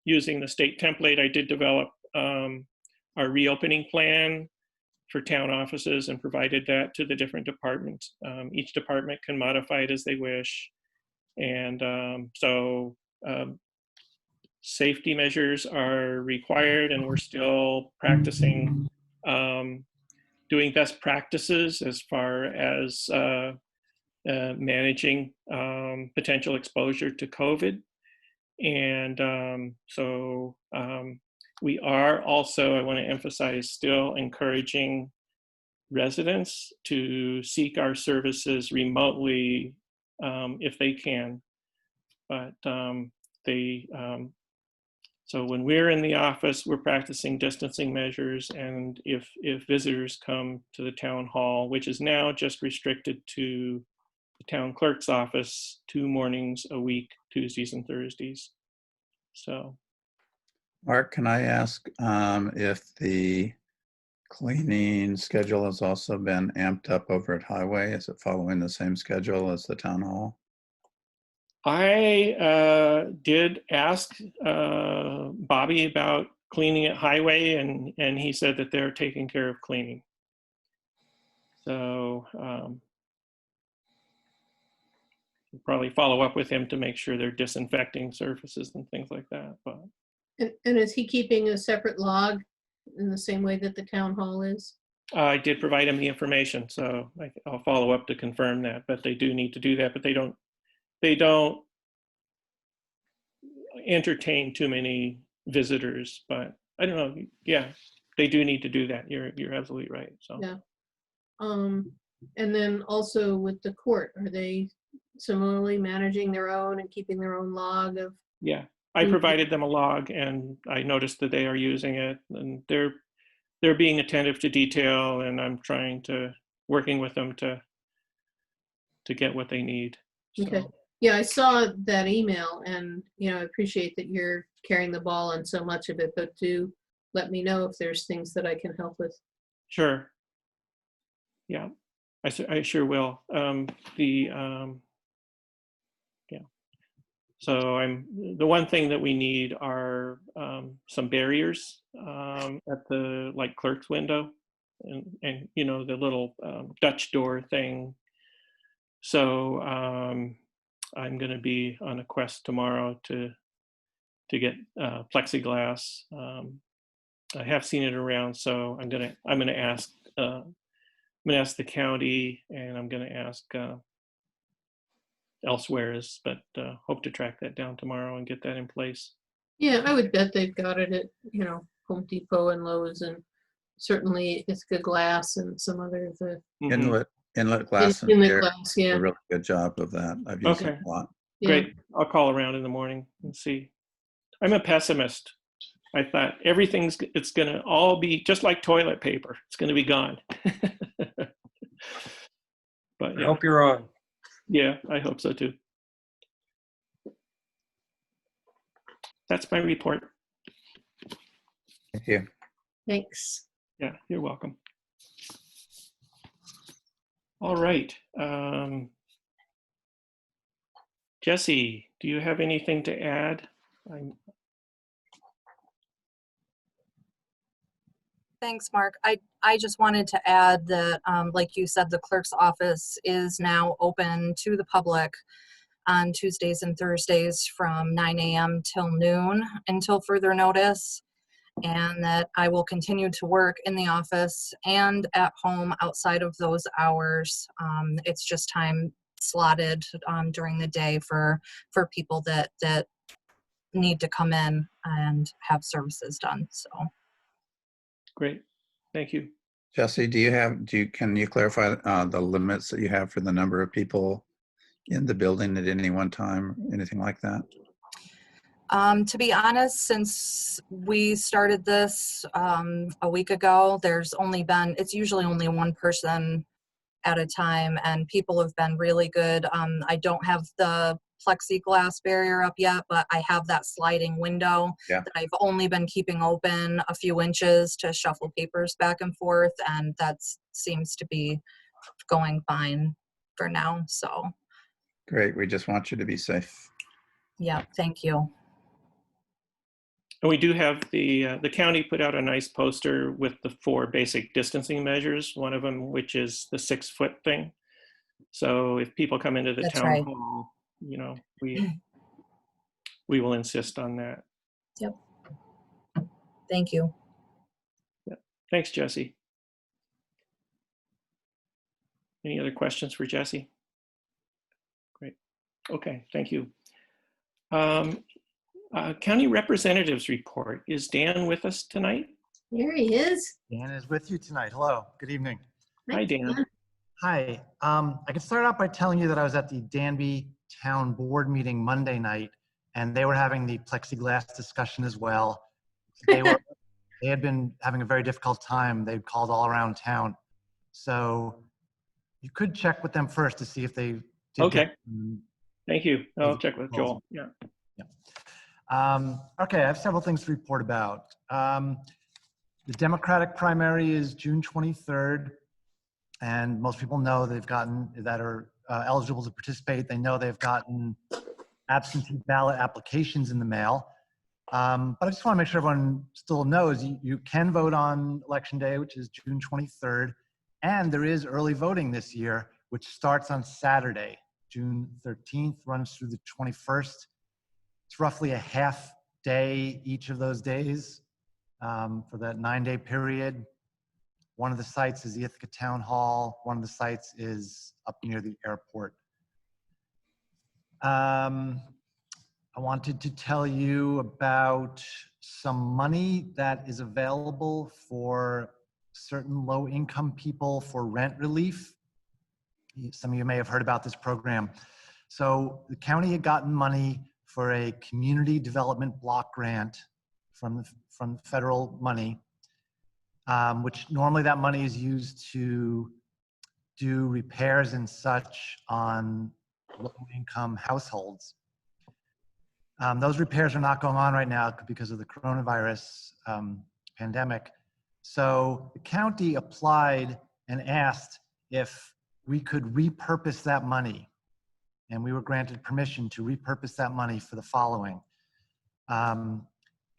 using the state template, I did develop our reopening plan for town offices and provided that to the different departments. Each department can modify it as they wish. And so safety measures are required, and we're still practicing doing best practices as far as managing potential exposure to COVID. And so we are also, I want to emphasize, still encouraging residents to seek our services remotely if they can. But so when we're in the office, we're practicing distancing measures, and if visitors come to the town hall, which is now just restricted to the town clerk's office 2 mornings a week, Tuesdays and Thursdays. So, Mark, can I ask if the cleaning schedule has also been amped up over at Highway? Is it following the same schedule as the town hall? I did ask Bobby about cleaning at Highway, and he said that they're taking care of cleaning. So we'll probably follow up with him to make sure they're disinfecting surfaces and things like that. But And is he keeping a separate log in the same way that the town hall is? I did provide him the information, so I'll follow up to confirm that. But they do need to do that, but they don't entertain too many visitors. But I don't know. Yeah, they do need to do that. You're absolutely right. So Yeah. And then also with the court, are they similarly managing their own and keeping their own log of? yeah, I Mhm. provided them a log, and I noticed that they are using it, and they're being attentive to detail, and I'm working with them to get what they need. So, Okay. Yeah, I saw that email, and I appreciate that you're carrying the ball on so much of it, but do let me know if there's things that I can help with. sure. Yeah, I sure will. Yeah. So the one thing that we need are some barriers at the clerk's window, and the little Dutch door thing. So I'm going to be on a quest tomorrow to get plexiglass. I have seen it around, so I'm gonna ask the county, and I'm gonna ask elsewheres, but hope to track that down tomorrow and get that in place. Yeah, I would bet they've got it at, Home Depot and Lowe's, and certainly Ithaca Glass and some other of the Mhm. Inlet glass and inlet air. glass, A yeah. really good job of that. I've used it Okay. a lot. Yeah. Great. I'll call around in the morning and see. I'm a pessimist. I thought it's going to all be just like toilet paper. It's going to be gone. But I yeah, hope you're wrong. yeah, I hope so too. That's my report. Thank you. Thanks. Yeah, you're welcome. All right. Jesse, do you have anything to add? Thanks, Mark. I just wanted to add that, like you said, the clerk's office is now open to the public on Tuesdays and Thursdays from 9 a.m. till noon until further notice, and that I will continue to work in the office and at home outside of those hours. It's just time slotted during the day for people that need to come in and have services done. So Great. Thank you. Jesse, can you clarify the limits that you have for the number of people in the building at any one time, anything like that? to be honest, since we started this a week ago, it's usually only one person at a time, and people have been really good. I don't have the plexiglass barrier up yet, but I have that sliding window that I've only been keeping open a few inches to shuffle papers back and forth, and that seems to be going fine for now. So Great. We just want you to be safe. yeah, thank you. And we do have the county put out a nice poster with the 4 basic distancing measures, one of them which is the 6-foot thing. So if people come into the That's town right. hall, you know, we will insist on that. Yep. Thank you. Yeah. Thanks, Jesse. Any other questions for Jesse? Great. Okay, thank you. County representatives report. Is Dan with us tonight? There he is. Dan is with you tonight. Hello, good evening. Hi, Dan. Hi, I can start out by telling you that I was at the Danby Town Board meeting Monday night, and they were having the plexiglass discussion as well. They had been having a very difficult time. They'd called all around town. So you could check with them first to see if they did. Okay. Thank you. I'll check with proposal. Joel. Yeah. Okay, I have several things to report about. The Democratic primary is June 23rd, and most people know that are eligible to participate. They know they've gotten absentee ballot applications in the mail. But I just want to make sure everyone still knows you can vote on Election Day, which is June 23rd, and there is early voting this year, which starts on Saturday, June 13th, runs through the 21st. It's roughly a half day each of those days for that 9-day period. One of the sites is the Ithaca Town Hall. One of the sites is up near the airport. I wanted to tell you about some money that is available for certain low-income people for rent relief. Some of you may have heard about this program. So the county had gotten money for a community development block grant from federal money, which normally that money is used to do repairs and such on low-income households. Those repairs are not going on right now because of the coronavirus pandemic. So the county applied and asked if we could repurpose that money. And we were granted permission to repurpose that money for the following.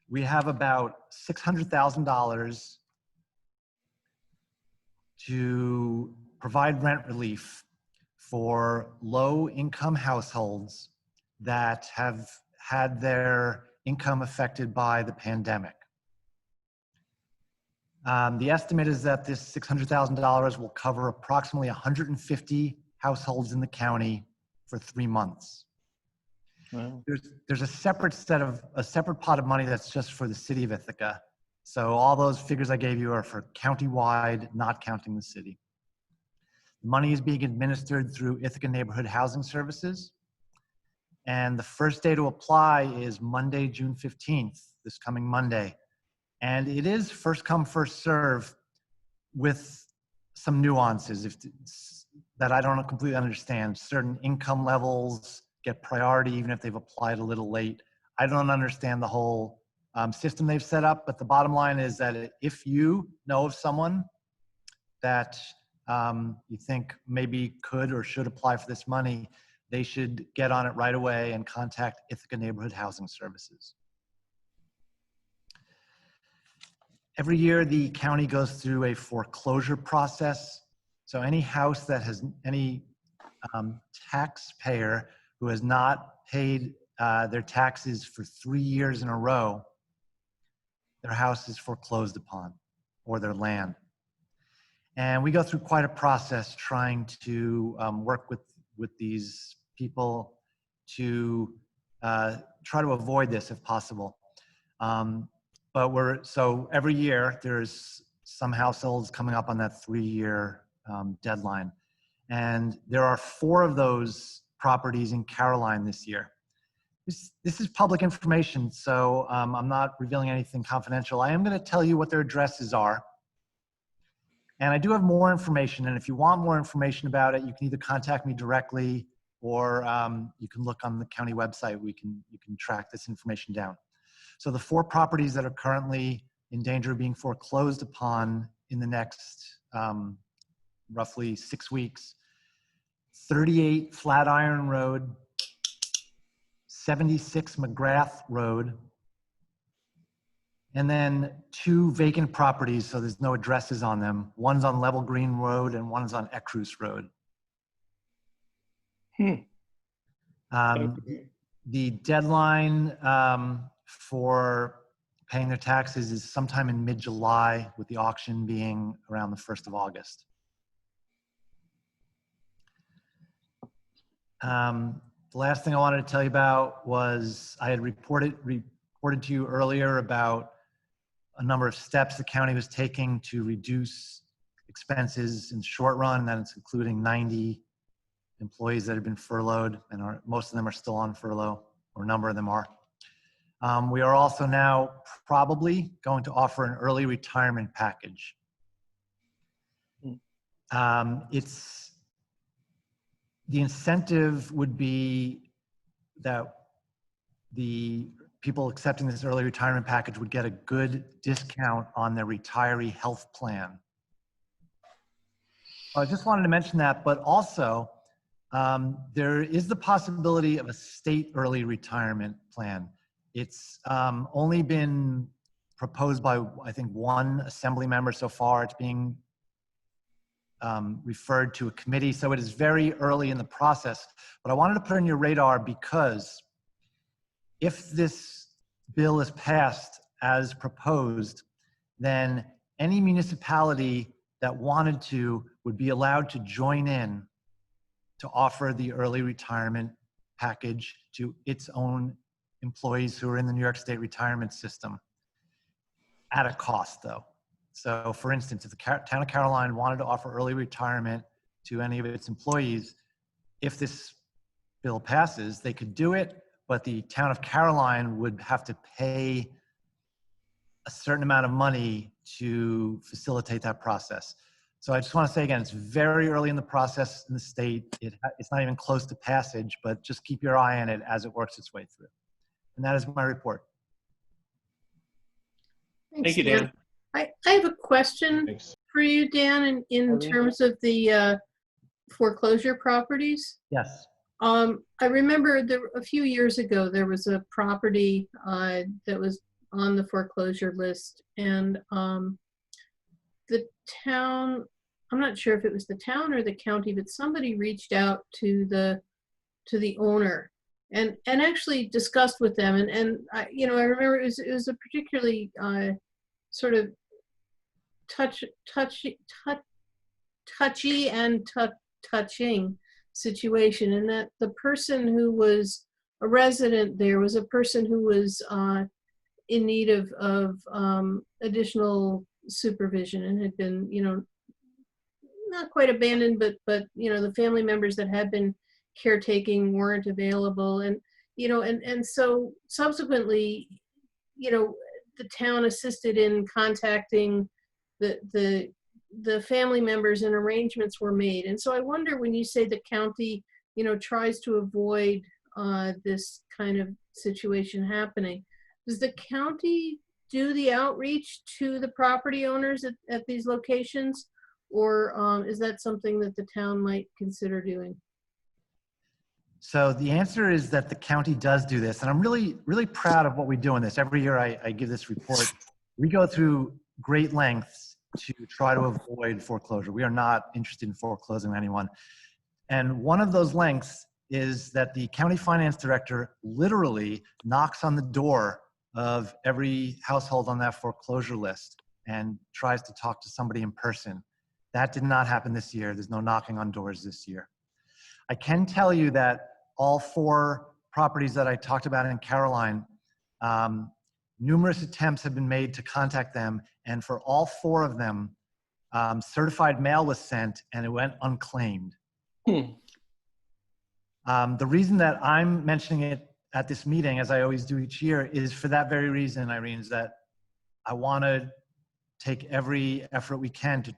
We have about $600,000 to provide rent relief for low-income households that have had their income affected by the pandemic. The estimate is that this $600,000 will cover approximately 150 households in the county for 3 months. Wow. There's a separate pot of money that's just for the city of Ithaca. So all those figures I gave you are for countywide, not counting the city. The money is being administered through Ithaca Neighborhood Housing Services. And the first day to apply is Monday, June 15th, this coming Monday. And it is first come, first serve with some nuances that I don't completely understand. Certain income levels get priority even if they've applied a little late. I don't understand the whole system they've set up, but the bottom line is that if you know of someone that you think maybe could or should apply for this money, they should get on it right away and contact Ithaca Neighborhood Housing Services. Every year, the county goes through a foreclosure process. So any house that has any taxpayer who has not paid their taxes for 3 years in a row, their house is foreclosed upon, or their land. And we go through quite a process trying to work with with these people to try to avoid this if possible. So every year there's some households coming up on that 3-year deadline. And there are 4 of those properties in Caroline this year. This is public information, so I'm not revealing anything confidential. I am going to tell you what their addresses are. And I do have more information, and if you want more information about it, you can either contact me directly or you can look on the county website. You can track this information down. So the 4 properties that are currently in danger of being foreclosed upon in the next roughly 6 weeks: 38 Flatiron Road, 76 McGrath Road, and then 2 vacant properties, so there's no addresses on them. One's on Level Green Road and one's on Ecrus Road. The deadline for paying their taxes is sometime in mid-July, with the auction being around the 1st of August. The last thing I wanted to tell you about was I had reported to you earlier about a number of steps the county was taking to reduce expenses in the short run, and that's including 90 employees that have been furloughed, and most of them are still on furlough, or a number of them are. We are also now probably going to offer an early retirement package. The incentive would be that the people accepting this early retirement package would get a good discount on their retiree health plan. I just wanted to mention that, but also there is the possibility of a state early retirement plan. It's only been proposed by, I think, 1 assembly member so far. It's being referred to a committee, so it is very early in the process. But I wanted to put on your radar because if this bill is passed as proposed, then any municipality that wanted to would be allowed to join in to offer the early retirement package to its own employees who are in the New York State retirement system at a cost, though. So for instance, if the town of Caroline wanted to offer early retirement to any of its employees, if this bill passes, they could do it, but the town of Caroline would have to pay a certain amount of money to facilitate that process. So I just want to say again, it's very early in the process in the state. It's not even close to passage, but just keep your eye on it as it works its way through. And that is my report. Thank you, Dan. I have a question Thanks. for you, Dan, in terms of the foreclosure properties. Yes. I remember a few years ago, there was a property that was on the foreclosure list, and the town, I'm not sure if it was the town or the county, but somebody reached out to the owner and actually discussed with them. And I, I remember it was a particularly sort of touchy and touching situation, and that the person who was a resident there was a person who was in need of additional supervision and had been, not quite abandoned, but the family members that had been caretaking weren't available, and and so subsequently, the town assisted in contacting the family members, and arrangements were made. And so I wonder, when you say the county, tries to avoid this kind of situation happening, does the county do the outreach to the property owners at these locations, or is that something that the town might consider doing? So the answer is that the county does do this, and I'm really, really proud of what we do in this. Every year I give this report. We go through great lengths to try to avoid foreclosure. We are not interested in foreclosing anyone. And one of those lengths is that the county finance director literally knocks on the door of every household on that foreclosure list and tries to talk to somebody in person. That did not happen this year. There's no knocking on doors this year. I can tell you that all 4 properties that I talked about in Caroline, numerous attempts have been made to contact them, and for all 4 of them, certified mail was sent and it went unclaimed. Hmm. The reason that I'm mentioning it at this meeting, as I always do each year, is for that very reason, Irene, is that I want to take every effort we can to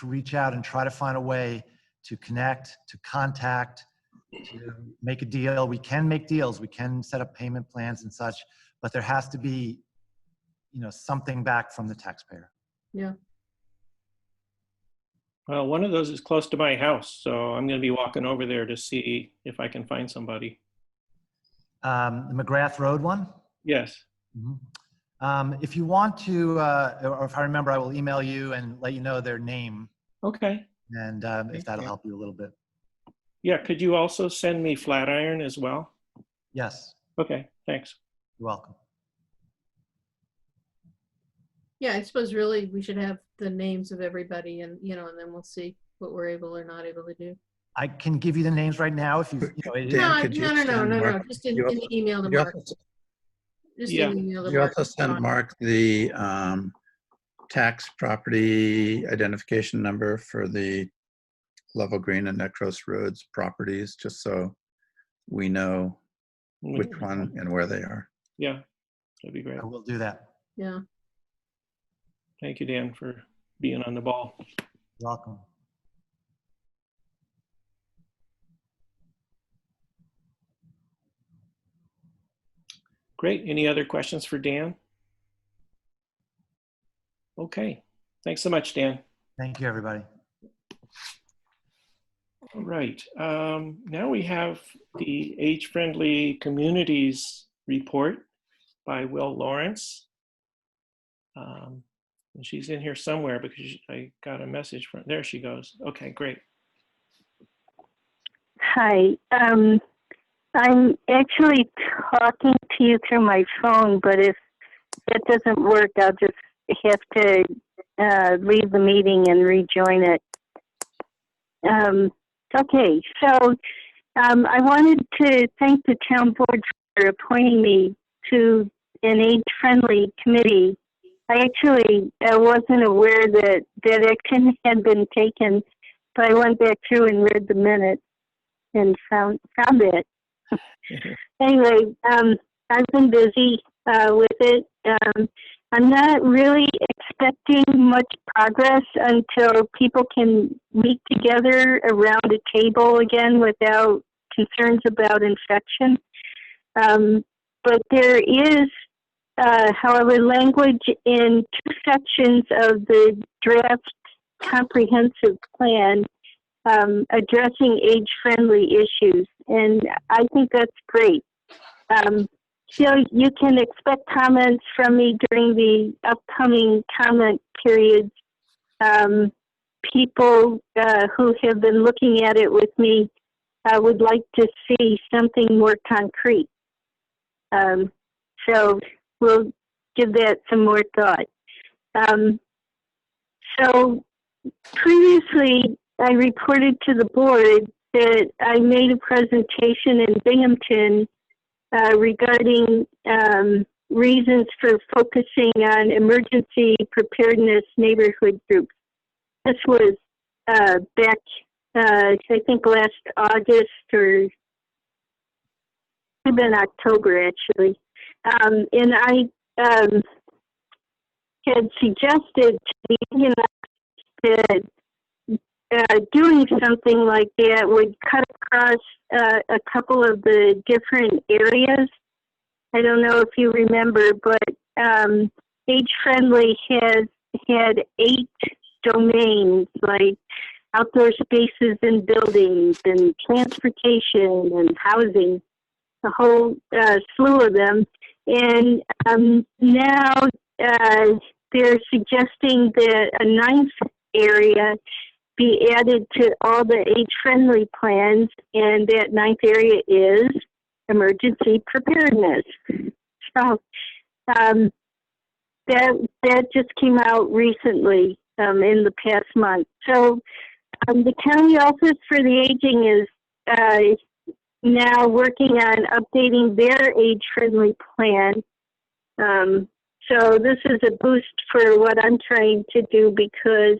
reach out and try to find a way to connect, to contact, to make a deal. We can make deals, we can set up payment plans and such, but there has to be, something back from the taxpayer. Yeah. Well, one of those is close to my house, so I'm going to be walking over there to see if I can find somebody. The McGrath Road one? Yes. If you want to, or if I remember, I will email you and let you know their name, Okay. and if that'll help you a little bit. Yeah, could you also send me Flatiron as well? Yes, Okay, thanks. you're welcome. Yeah, I suppose really we should have the names of everybody and, and then we'll see what we're able or not able to do. I can give you the names right now if you, it is. Dan, No, could you no, send Mark- just in you the email to you Mark. also- Just Yeah. in the email to You Mark. also send Mark the tax property identification number for the Level Green and Necros Roads properties, just so we know which one and where they are. Yeah, that'd be great. I will do that. Yeah. Thank you, Dan, for being on the ball. You're welcome. Great. Any other questions for Dan? Okay. Thanks so much, Dan. Thank you, everybody. All right. Now we have the Age-Friendly Communities report by Will Lawrence. And she's in here somewhere because I got a message from, there she goes. Okay, great. Hi. I'm actually talking to you through my phone, but if that doesn't work, I'll just have to leave the meeting and rejoin it. Okay, so I wanted to thank the town board for appointing me to an age-friendly committee. I actually wasn't aware that that action had been taken, but I went back through and read the minutes and found it. Anyway, I've been busy with it. I'm not really expecting much progress until people can meet together around a table again without concerns about infection. But there is, however, language in 2 sections of the draft comprehensive plan addressing age-friendly issues, and I think that's great. So you can expect comments from me during the upcoming comment periods. People who have been looking at it with me would like to see something more concrete. So we'll give that some more thought. So previously, I reported to the board that I made a presentation in Binghamton regarding reasons for focusing on emergency preparedness neighborhood groups. This was back, I think, last August or could have been October, actually. And I had suggested to the Indian that doing something like that would cut across a couple of the different areas. I don't know if you remember, but Age Friendly has had 8 domains, like outdoor spaces and buildings and transportation and housing, a whole slew of them. And now they're suggesting that a 9th area be added to all the age-friendly plans, and that 9th area is emergency preparedness. So that just came out recently in the past month. So the County Office for the Aging is now working on updating their age-friendly plan. So this is a boost for what I'm trying to do because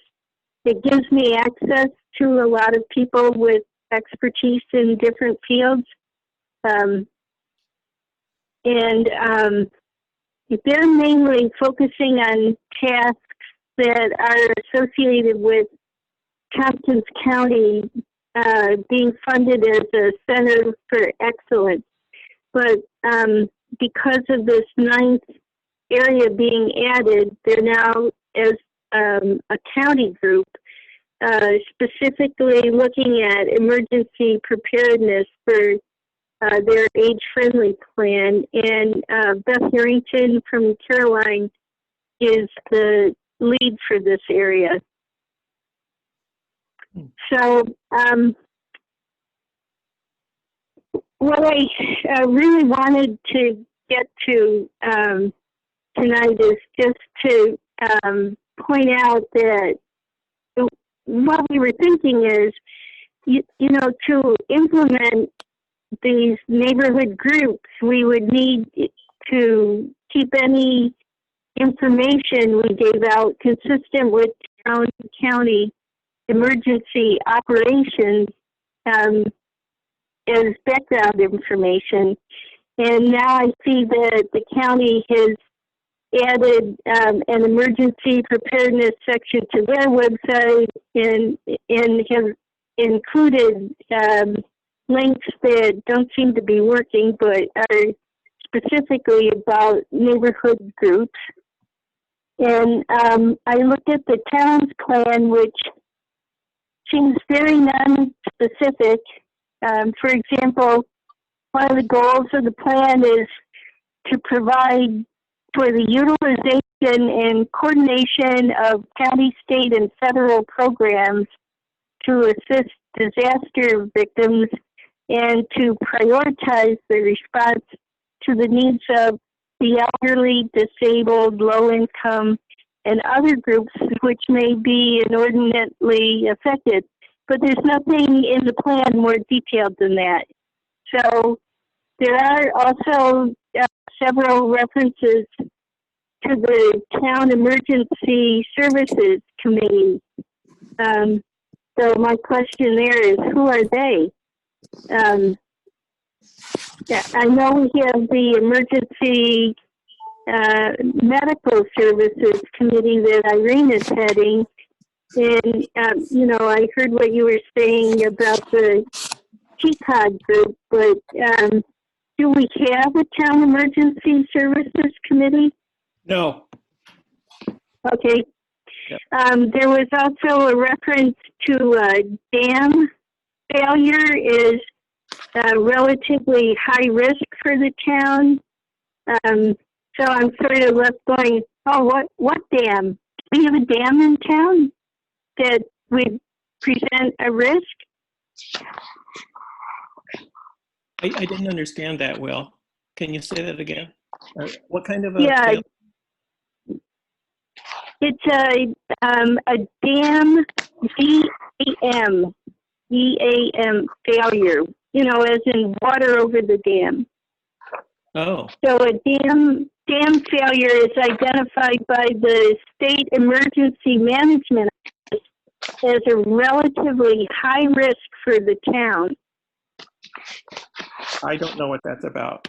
it gives me access to a lot of people with expertise in different fields. They're mainly focusing on tasks that are associated with Tompkins County being funded as a center for excellence. But because of this 9th area being added, they're now as a county group specifically looking at emergency preparedness for their age-friendly plan. And Beth Harrington from Caroline is the lead for this area. So what I really wanted to get to tonight is just to point out that what we were thinking is, you know, to implement these neighborhood groups, we would need to keep any information we gave out consistent with town and county emergency operations as background information. And now I see that the county has added an emergency preparedness section to their website and have included links that don't seem to be working but are specifically about neighborhood groups. And I looked at the town's plan, which seems very non-specific. For example, one of the goals of the plan is to provide for the utilization and coordination of county, state, and federal programs to assist disaster victims and to prioritize the response to the needs of the elderly, disabled, low-income, and other groups which may be inordinately affected. But there's nothing in the plan more detailed than that. So there are also several references to the Town Emergency Services Committee. So my question there is, who are they? I know we have the Emergency Medical Services Committee that Irene is heading. And, you know, I heard what you were saying about the TCOG group, but do we have a Town Emergency Services Committee? No. Okay. Yep. There was also a reference to dam failure is relatively high risk for the town. So I'm sort of left going, oh, what dam? Do we have a dam in town that would present a risk? I didn't understand that, Will. Can you say that again? What kind of a Yeah. It's a dam, D-A-M failure, you know, as in water over the dam. Oh. So a dam failure is identified by the State Emergency Management Office as a relatively high risk for the town. I don't know what that's about.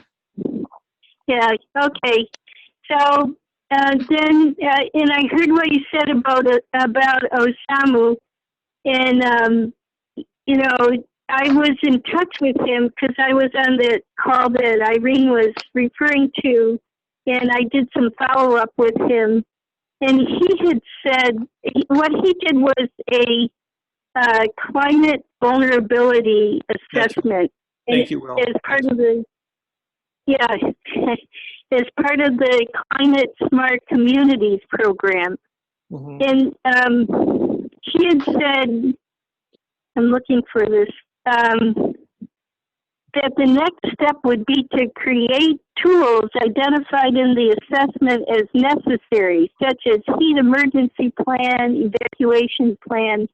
Yeah, okay. So then, and I heard what you said about Osamu, and you know, I was in touch with him because I was on the call that Irene was referring to, and I did some follow-up with him, and he had said what he did was a climate vulnerability assessment. Thank you, Will. As part of the, yeah, as part of the Climate Smart Communities program. Mm-hmm. And he had said, I'm looking for this, that the next step would be to create tools identified in the assessment as necessary, such as heat emergency plan, evacuation plan,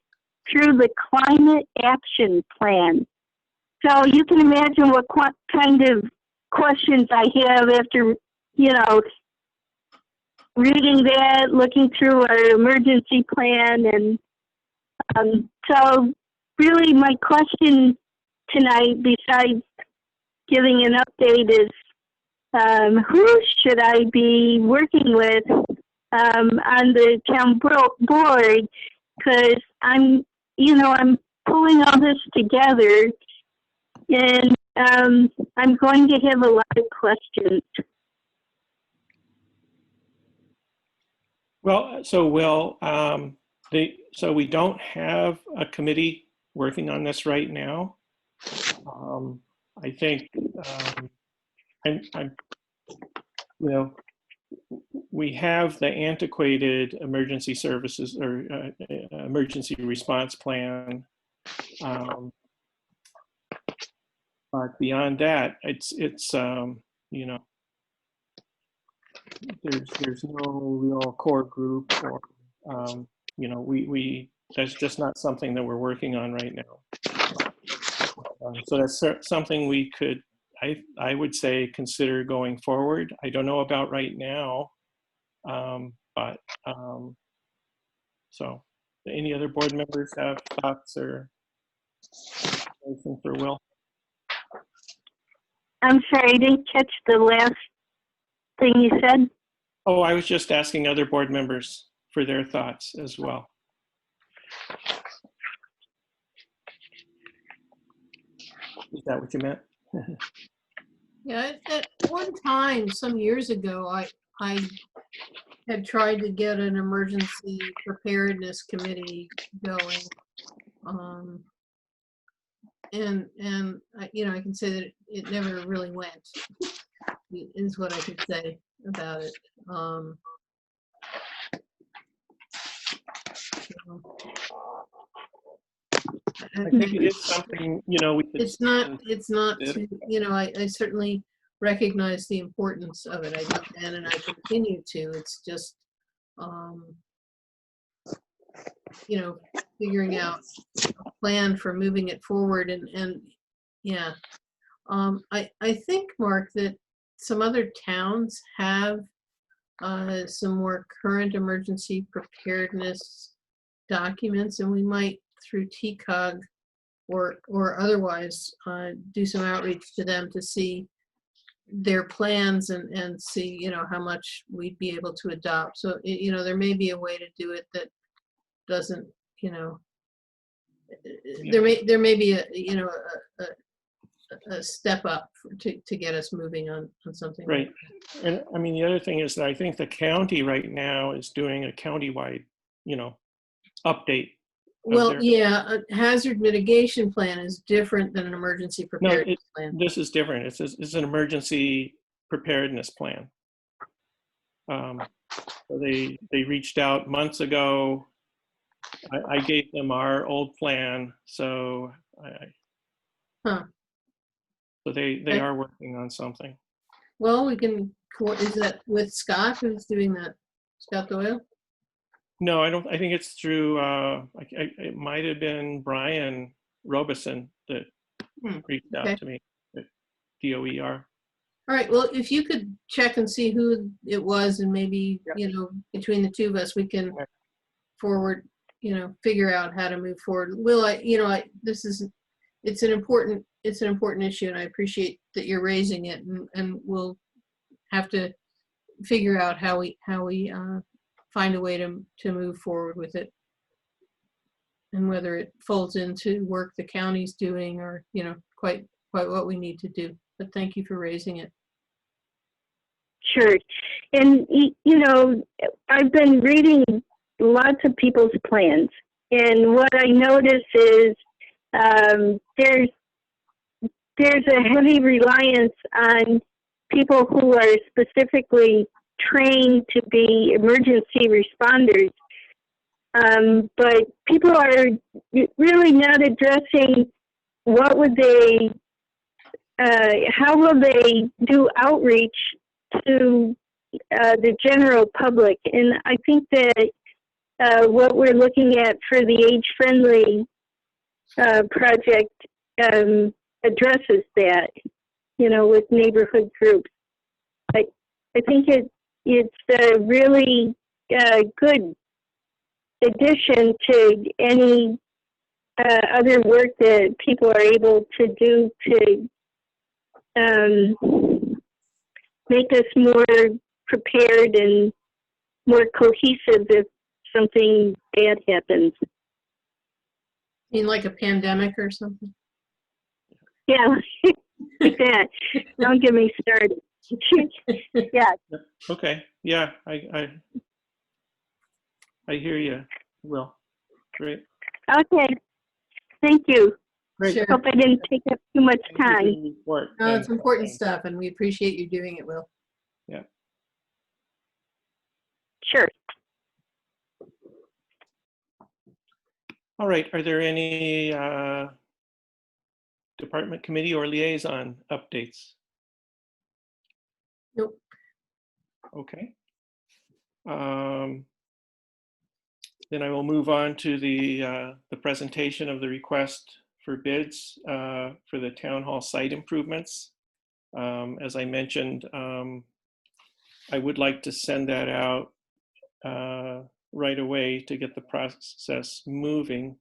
through the climate action plan. So you can imagine what kind of questions I have after, reading that, looking through our emergency plan. And so really my question tonight, besides giving an update, is who should I be working with on the town board? Because I'm pulling all this together, and I'm going to have a lot of questions. Well, so we don't have a committee working on this right now. I think, we have the antiquated emergency services or emergency response plan. But beyond that, it's there's no real core group, or that's just not something that we're working on right now. So that's something we could, I would say, consider going forward. I don't know about right now, but so any other board members have thoughts or anything for Will? I'm sorry, I didn't catch the last thing you said. Oh, I was just asking other board members for their thoughts as well. Is that what you meant? Yeah, at one time, some years ago, I had tried to get an emergency preparedness committee going. And I can say that it never really went, is what I could say about it. I think it is something, we could. It's not, I certainly recognize the importance of it. I do, and I continue to. It's just, figuring out a plan for moving it forward. And yeah, I think, Mark, that some other towns have some more current emergency preparedness documents, and we might, through TCOG or otherwise, do some outreach to them to see their plans and see, how much we'd be able to adopt. So, there may be a way to do it that doesn't, there may be a step up to get us moving on something. Right. And I mean, the other thing is that I think the county right now is doing a countywide, update. Well, yeah, a hazard mitigation plan is different than an emergency preparedness plan. This is different. It's an emergency preparedness plan. So they reached out months ago. I gave them our old plan, so so they are working on something. Well, we can. Is that with Scott? Who's doing that? Scott Doyle? No, I don't. I think it's through. It might have been Brian Robeson that reached out to me at DOER. All right. Well, if you could check and see who it was, and maybe between the two of us, we can forward. Figure out how to move forward. Will, it's an important issue, and I appreciate that you're raising it, and we'll have to figure out how we find a way to move forward with it, and whether it folds into work the county's doing, or quite what we need to do. But thank you for raising it. Sure. And I've been reading lots of people's plans, and what I notice is there's a heavy reliance on people who are specifically trained to be emergency responders, but people are really not addressing how will they do outreach to the general public. And I think that what we're looking at for the age-friendly project addresses that, with neighborhood groups. I think it's a really good addition to any other work that people are able to do to make us more prepared and more cohesive if something bad happens. You mean like a pandemic or something? Yeah, like that. Don't get me started. Yeah. Okay. Yeah, I hear you. Will. Great. Okay. Thank you. Great. Sure. Hope I didn't take up too much Thank you for time. the report. No, it's And- important stuff, and we appreciate you doing it, Will. Yeah. Sure. All right. Are there any department committee or liaison updates? Nope. Okay. Then I will move on to the presentation of the request for bids for the town hall site improvements. As I mentioned, I would like to send that out right away to get the process moving.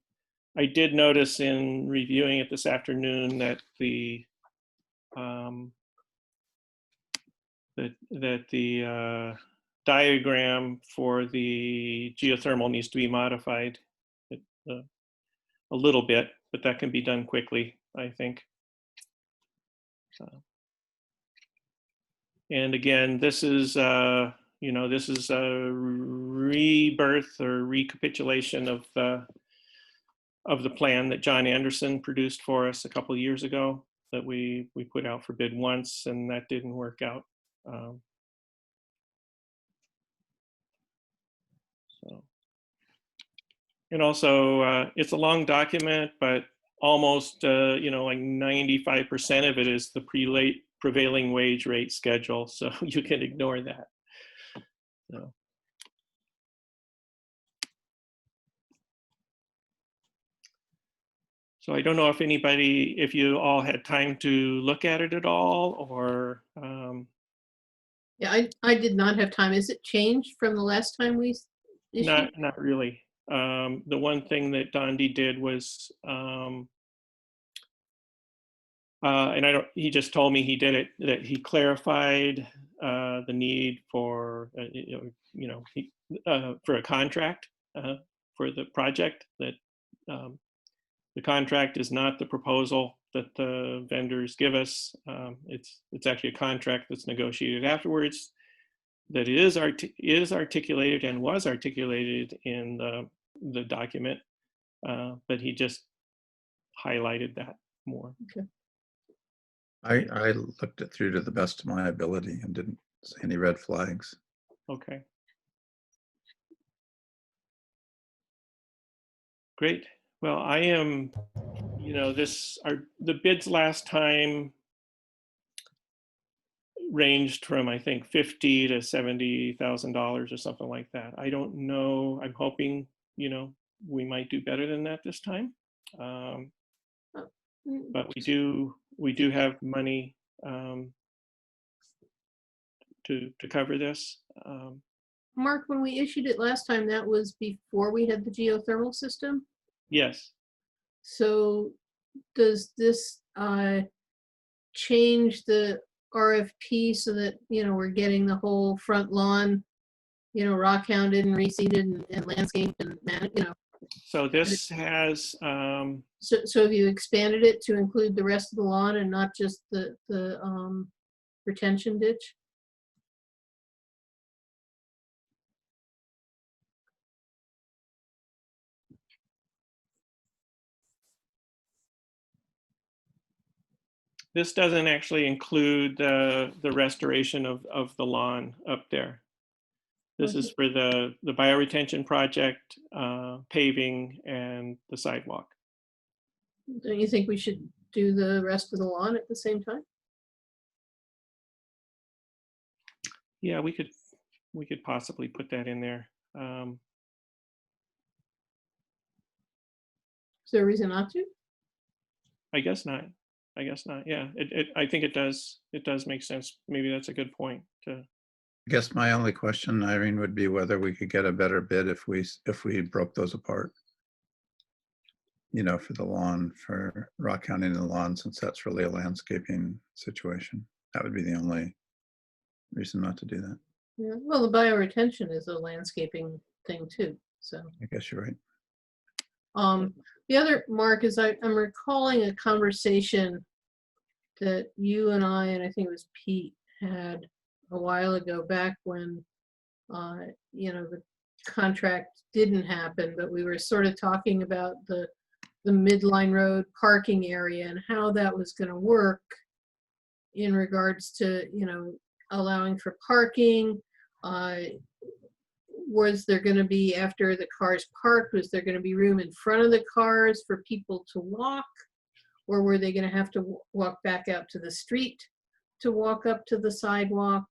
I did notice in reviewing it this afternoon that the diagram for the geothermal needs to be modified a little bit, but that can be done quickly, I think. And again, this is this is a rebirth or recapitulation of the plan that John Anderson produced for us a couple of years ago that we put out for bid once, and that didn't work out. And also, it's a long document, but almost, like 95% of it is the prevailing wage rate schedule, so you can ignore that. So I don't know if you all had time to look at it at all, or. Yeah, I did not have time. Is it changed from the last time we issued? Not really. The one thing that Dondi did was, and he just told me he did it, that he clarified the need for, for a contract for the project, that the contract is not the proposal that the vendors give us. It's actually a contract that's negotiated afterwards, that is articulated and was articulated in the document, but he just highlighted that more. Okay. I looked it through to the best of my ability and didn't see any red flags. Okay. Great. Well, I am, the bids last time ranged from, I think, $50,000 to $70,000 or something like that. I don't know. I'm hoping, we might do better than that this time. But we do have money to cover this. Mark, when we issued it last time, that was before we had the geothermal system. Yes. So does this change the RFP so that, we're getting the whole front lawn, rock hounded and reseeded and landscaped and, So this has, So have you expanded it to include the rest of the lawn and not just the retention ditch? this doesn't actually include the restoration of the lawn up there. This is for the bioretention project, paving, and the sidewalk. Don't you think we should do the rest of the lawn at the same time? Yeah, we could possibly put that in there. Is there a reason not to? I guess not. I guess not. Yeah, I think it does make sense. Maybe that's a good point to. I guess my only question, Irene, would be whether we could get a better bid if we broke those apart. You know, for the lawn, for rock counting the lawn, since that's really a landscaping situation. That would be the only reason not to do that. Yeah, well, the bioretention is a landscaping thing too, so. I guess you're right. The other, Mark, is I'm recalling a conversation that you and I think it was Pete, had a while ago, back when, you know, the contract didn't happen, but we were sort of talking about the Midline Road parking area and how that was going to work in regards to, you know, allowing for parking. Was there going to be, after the cars parked, was there going to be room in front of the cars for people to walk? Or were they going to have to walk back out to the street to walk up to the sidewalk?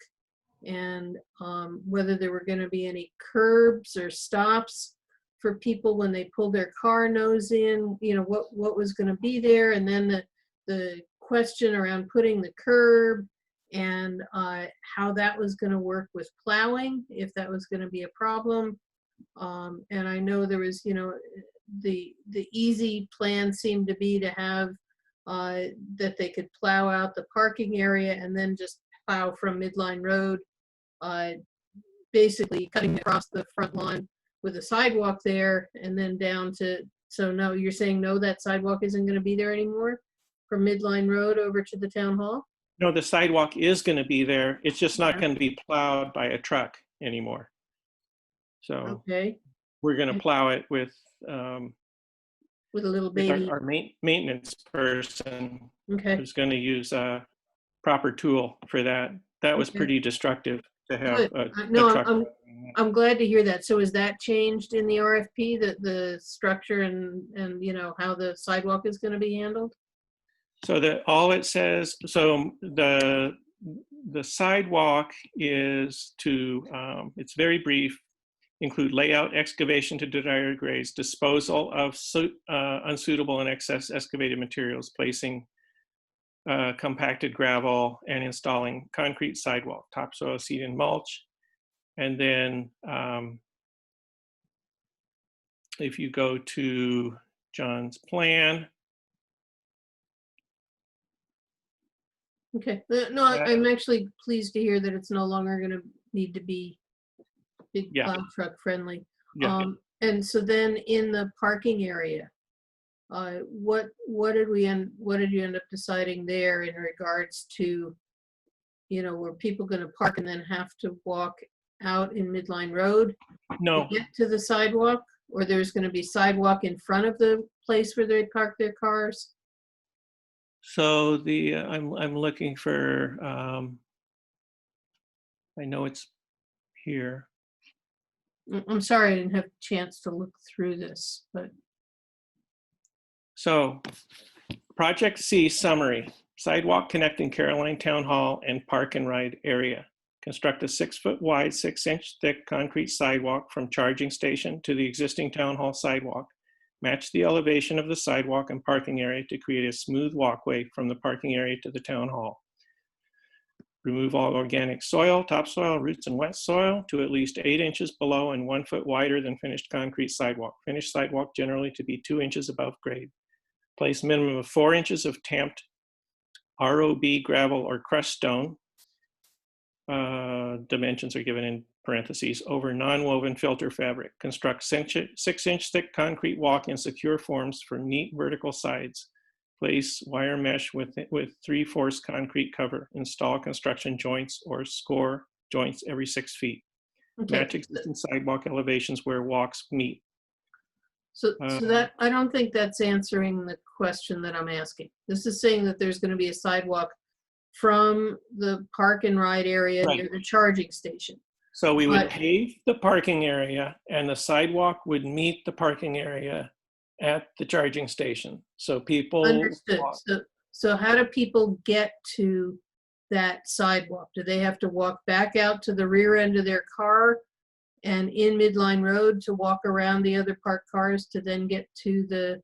And whether there were going to be any curbs or stops for people when they pulled their car nose in, you know, what was going to be there. And then the question around putting the curb and how that was going to work with plowing, if that was going to be a problem. And I know there was, you know, the easy plan seemed to be to have that they could plow out the parking area and then just plow from Midline Road, basically cutting across the front lawn with a sidewalk there and then down to, so no, you're saying no, that sidewalk isn't going to be there anymore from Midline Road over to the town hall? No, the sidewalk is going to be there. It's just not going to be plowed by a truck anymore. So Okay, we're going to plow it with with a little with baby. our maintenance person Okay, who's going to use a proper tool for that. That was Okay. pretty destructive to have Good. a No, truck. I'm glad to hear that. So is that changed in the RFP, that the structure and you know, how the sidewalk is going to be handled? So that all it says, so the sidewalk is to, it's very brief, include layout, excavation to desired grades, disposal of unsuitable and excess excavated materials, placing compacted gravel, and installing concrete sidewalk, topsoil, seed, and mulch. And then if you go to John's plan, Okay, no, I'm actually pleased to hear that it's no longer going to need to be big Yeah. plow truck friendly. yeah, And so then in the parking area, what did you end up deciding there in regards to, you know, were people going to park and then have to walk out in Midline Road no, to get to the sidewalk? Or there's going to be sidewalk in front of the place where they park their cars? so the, I'm looking for, I know it's here. I'm sorry, I didn't have a chance to look through this, but So, Project C summary, sidewalk connecting Caroline Town Hall and Park and Ride area. Construct a 6-foot wide, 6-inch thick concrete sidewalk from charging station to the existing Town Hall sidewalk. Match the elevation of the sidewalk and parking area to create a smooth walkway from the parking area to the Town Hall. Remove all organic soil, topsoil, roots, and wet soil to at least 8 inches below and 1 foot wider than finished concrete sidewalk. Finished sidewalk generally to be 2 inches above grade. Place minimum of 4 inches of tamped ROB gravel or crushed stone. Dimensions are given in parentheses over non-woven filter fabric. Construct 6-inch thick concrete walk in secure forms for neat vertical sides. Place wire mesh with 3/4 concrete cover. Install construction joints or score joints every 6 feet. okay. Match existing sidewalk elevations where walks meet. So that, I don't think that's answering the question that I'm asking. This is saying that there's going to be a sidewalk from the park and ride area near Right. the charging station. So we would But- pave the parking area and the sidewalk would meet the parking area at the charging station. So people. Understood. So how do people get to that sidewalk? Do they have to walk back out to the rear end of their car and in Midline Road to walk around the other parked cars to then get to the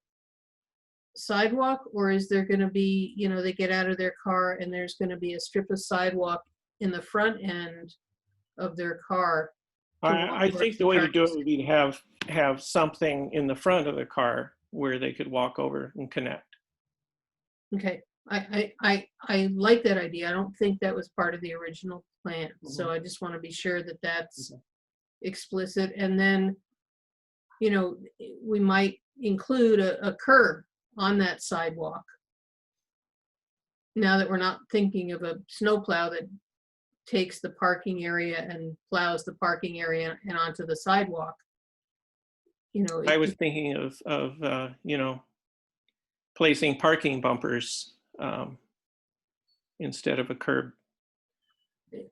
sidewalk, or is there gonna be, you know, they get out of their car and there's gonna be a strip of sidewalk in the front end of their car? to walk I where think the way to do it cars- would be to have something in the front of the car where they could walk over and connect. Okay, I like that idea. I don't think that was part of the original plan, so I just want to be sure that that's explicit. And then, you know, we might include a curb on that sidewalk. Now that we're not thinking of a snowplow that takes the parking area and plows the parking area and onto the sidewalk. You know, I was thinking of you know, placing parking bumpers instead of a curb.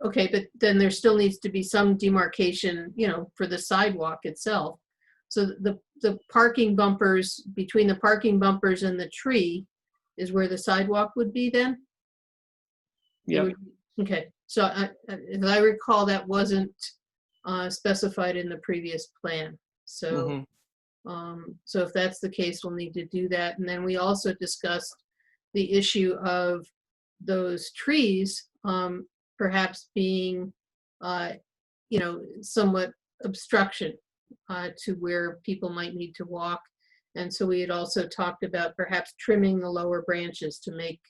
okay, but then there still needs to be some demarcation, you know, for the sidewalk itself. So the parking bumpers, between the parking bumpers and the tree is where the sidewalk would be then? It Yep. would- Okay, so as I recall, that wasn't specified in the previous plan. So, so if that's the case, we'll need to do that. And then we also discussed the issue of those trees perhaps being, you know, somewhat obstruction to where people might need to walk. And so we had also talked about perhaps trimming the lower branches to make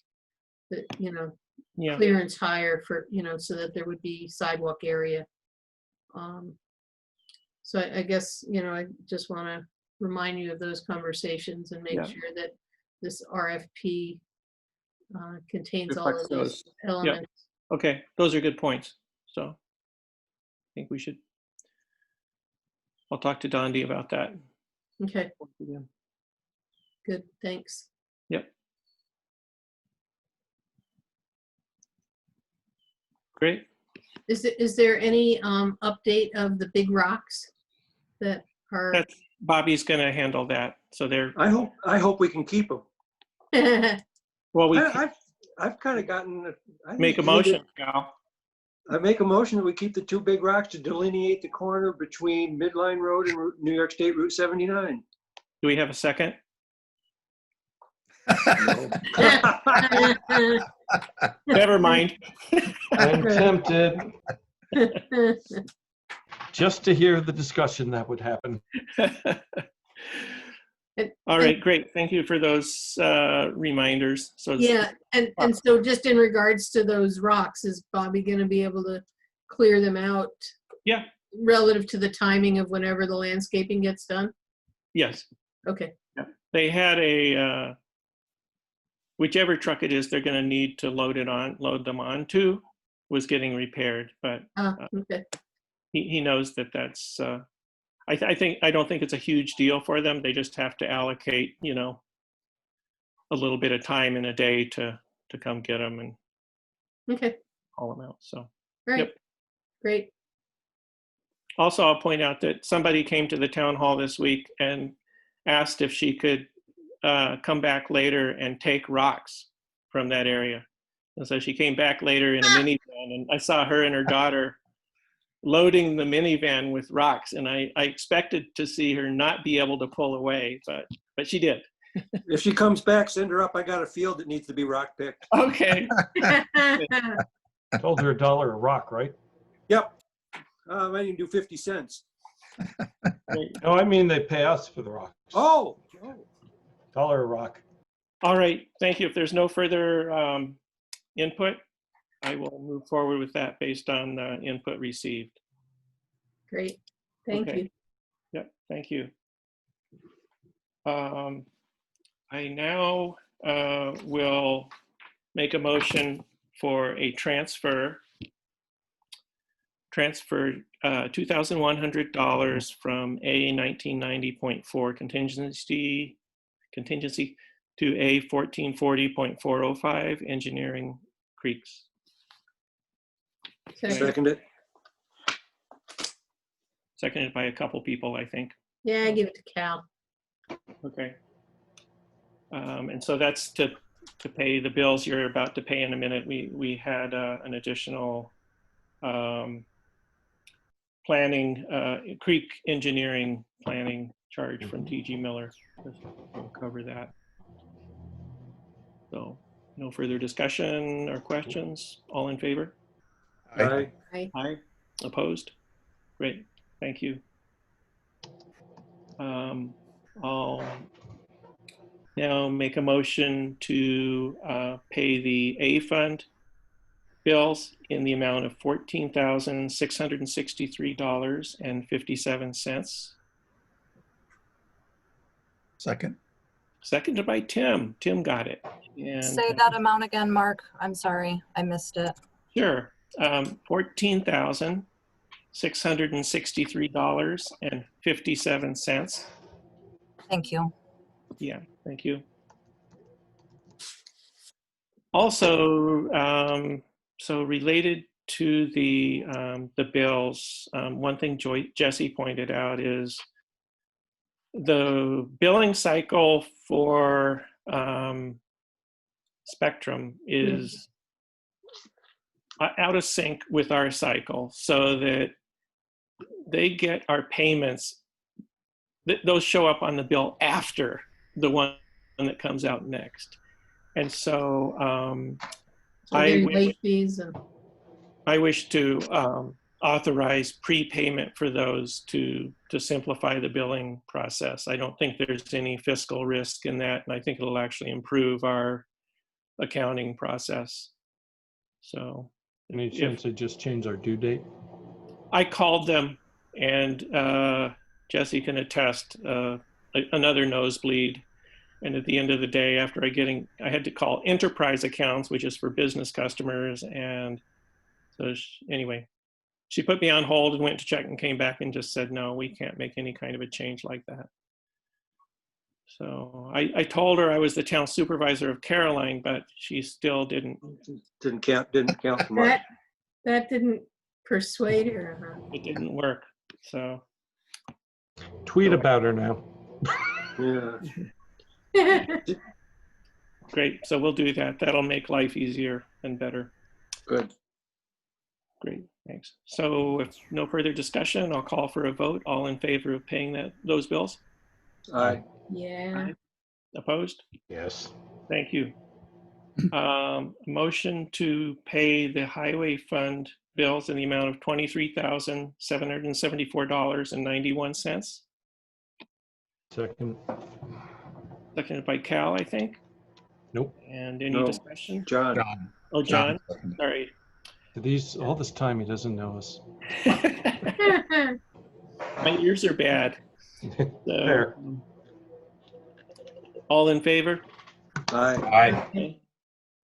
the, you know, Yeah. clearance higher for, you know, so that there would be sidewalk area. So I guess, you know, I just want to remind you of those conversations and make Yeah. sure that this RFP contains all Reflects of those those. elements. Okay, those are good points. So I think we should, I'll talk to Dondi about that. Okay, good, thanks. Yep. Great. Is there any update of the big rocks that are? That's Bobby's going to handle that. So they're, I hope we can keep them. well, we I've kind of gotten. I make a think we need to- motion, Cal. I make a motion that we keep the two big rocks to delineate the corner between Midline Road and New York State Route 79. Do we have a second? Never mind. I'm tempted just to hear the discussion that would happen. All right, great. Thank you for those reminders. So Yeah, and so just in regards to those rocks, is Bobby gonna be able to clear them out? Yeah. Relative to the timing of whenever the landscaping gets done? yes, Okay, they had a whichever truck it is they're going to need to load them onto was getting repaired, but okay, he knows that that's I don't think it's a huge deal for them. They just have to allocate, you know, a little bit of time in a day to come get them and okay, haul them out. So all right, Yep. great. also, I'll point out that somebody came to the town hall this week and asked if she could come back later and take rocks from that area. And so she came back later in a minivan, and I saw her and her daughter loading the minivan with rocks, and I expected to see her not be able to pull away, but she did. If she comes back, send her up. I got a field that needs to be rock picked. Okay. Told her $1 a rock, right? Yep. I didn't do 50 cents. No, I mean, they pay us for the rocks. Oh. $1 a rock. All right, thank you. If there's no further input, I will move forward with that based on the input received. Great, thank Okay. you. Yep, thank you. I now will make a motion for a transfer $2,100 from A 1990.4 contingency to A 1440.405 engineering creeks. Second it. Seconded by a couple people, I think. Yeah, I give it to Cal. Okay. And so that's to pay the bills you're about to pay in a minute. We had an additional planning, creek engineering planning charge from TG Miller. We'll cover that. So no further discussion or questions. All in favor? Aye. Aye. Opposed? Great, thank you. I'll now make a motion to pay the A fund bills in the amount of $14,663.57. Second. Seconded by Tim. Tim got it. And Say that amount again, Mark. I'm sorry, I missed it. sure, $14,663.57. Thank you. Yeah, thank you. Also, so related to the bills, one thing Jesse pointed out is the billing cycle for Spectrum is out of sync with our cycle, so that they get our payments, those show up on the bill after the one that comes out next. And so late fees and I wish to authorize prepayment for those to simplify the billing process. I don't think there's any fiscal risk in that, and I think it'll actually improve our accounting process. So Any chance they just change our due date? I called them, and Jesse can attest, another nosebleed. And at the end of the day, after I had to call enterprise accounts, which is for business customers. And so anyway, she put me on hold and went to check and came back and just said, no, we can't make any kind of a change like that. So I told her I was the town supervisor of Caroline, but she still didn't Didn't count for much. that didn't persuade her, huh? it didn't work. So Tweet about her now. Yeah. great. So we'll do that. That'll make life easier and better. Good. Great, thanks. So if no further discussion, I'll call for a vote. All in favor of paying those bills? Aye. Yeah. Opposed? Yes. Thank you. Motion to pay the highway fund bills in the amount of $23,774.91. Second. Seconded by Cal, I think. Nope. And any No. discussion? John. Oh, John, Second. sorry. All this time he doesn't know us. My ears are bad. So, Fair. all in favor? Aye. Okay.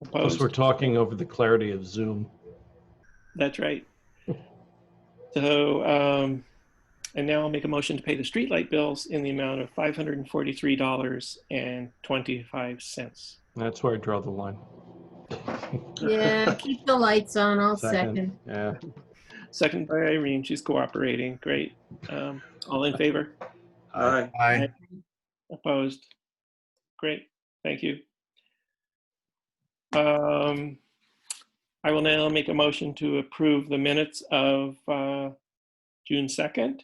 Plus Opposed? we're talking over the clarity of Zoom. That's right. So, and now I'll make a motion to pay the streetlight bills in the amount of $543.25. That's where I draw the line. Yeah, keep the lights on. I'll second. Yeah. Second by Irene, she's cooperating. Great. All in favor? Aye. Aye. Opposed? Great. Thank you. I will now make a motion to approve the minutes of June 2nd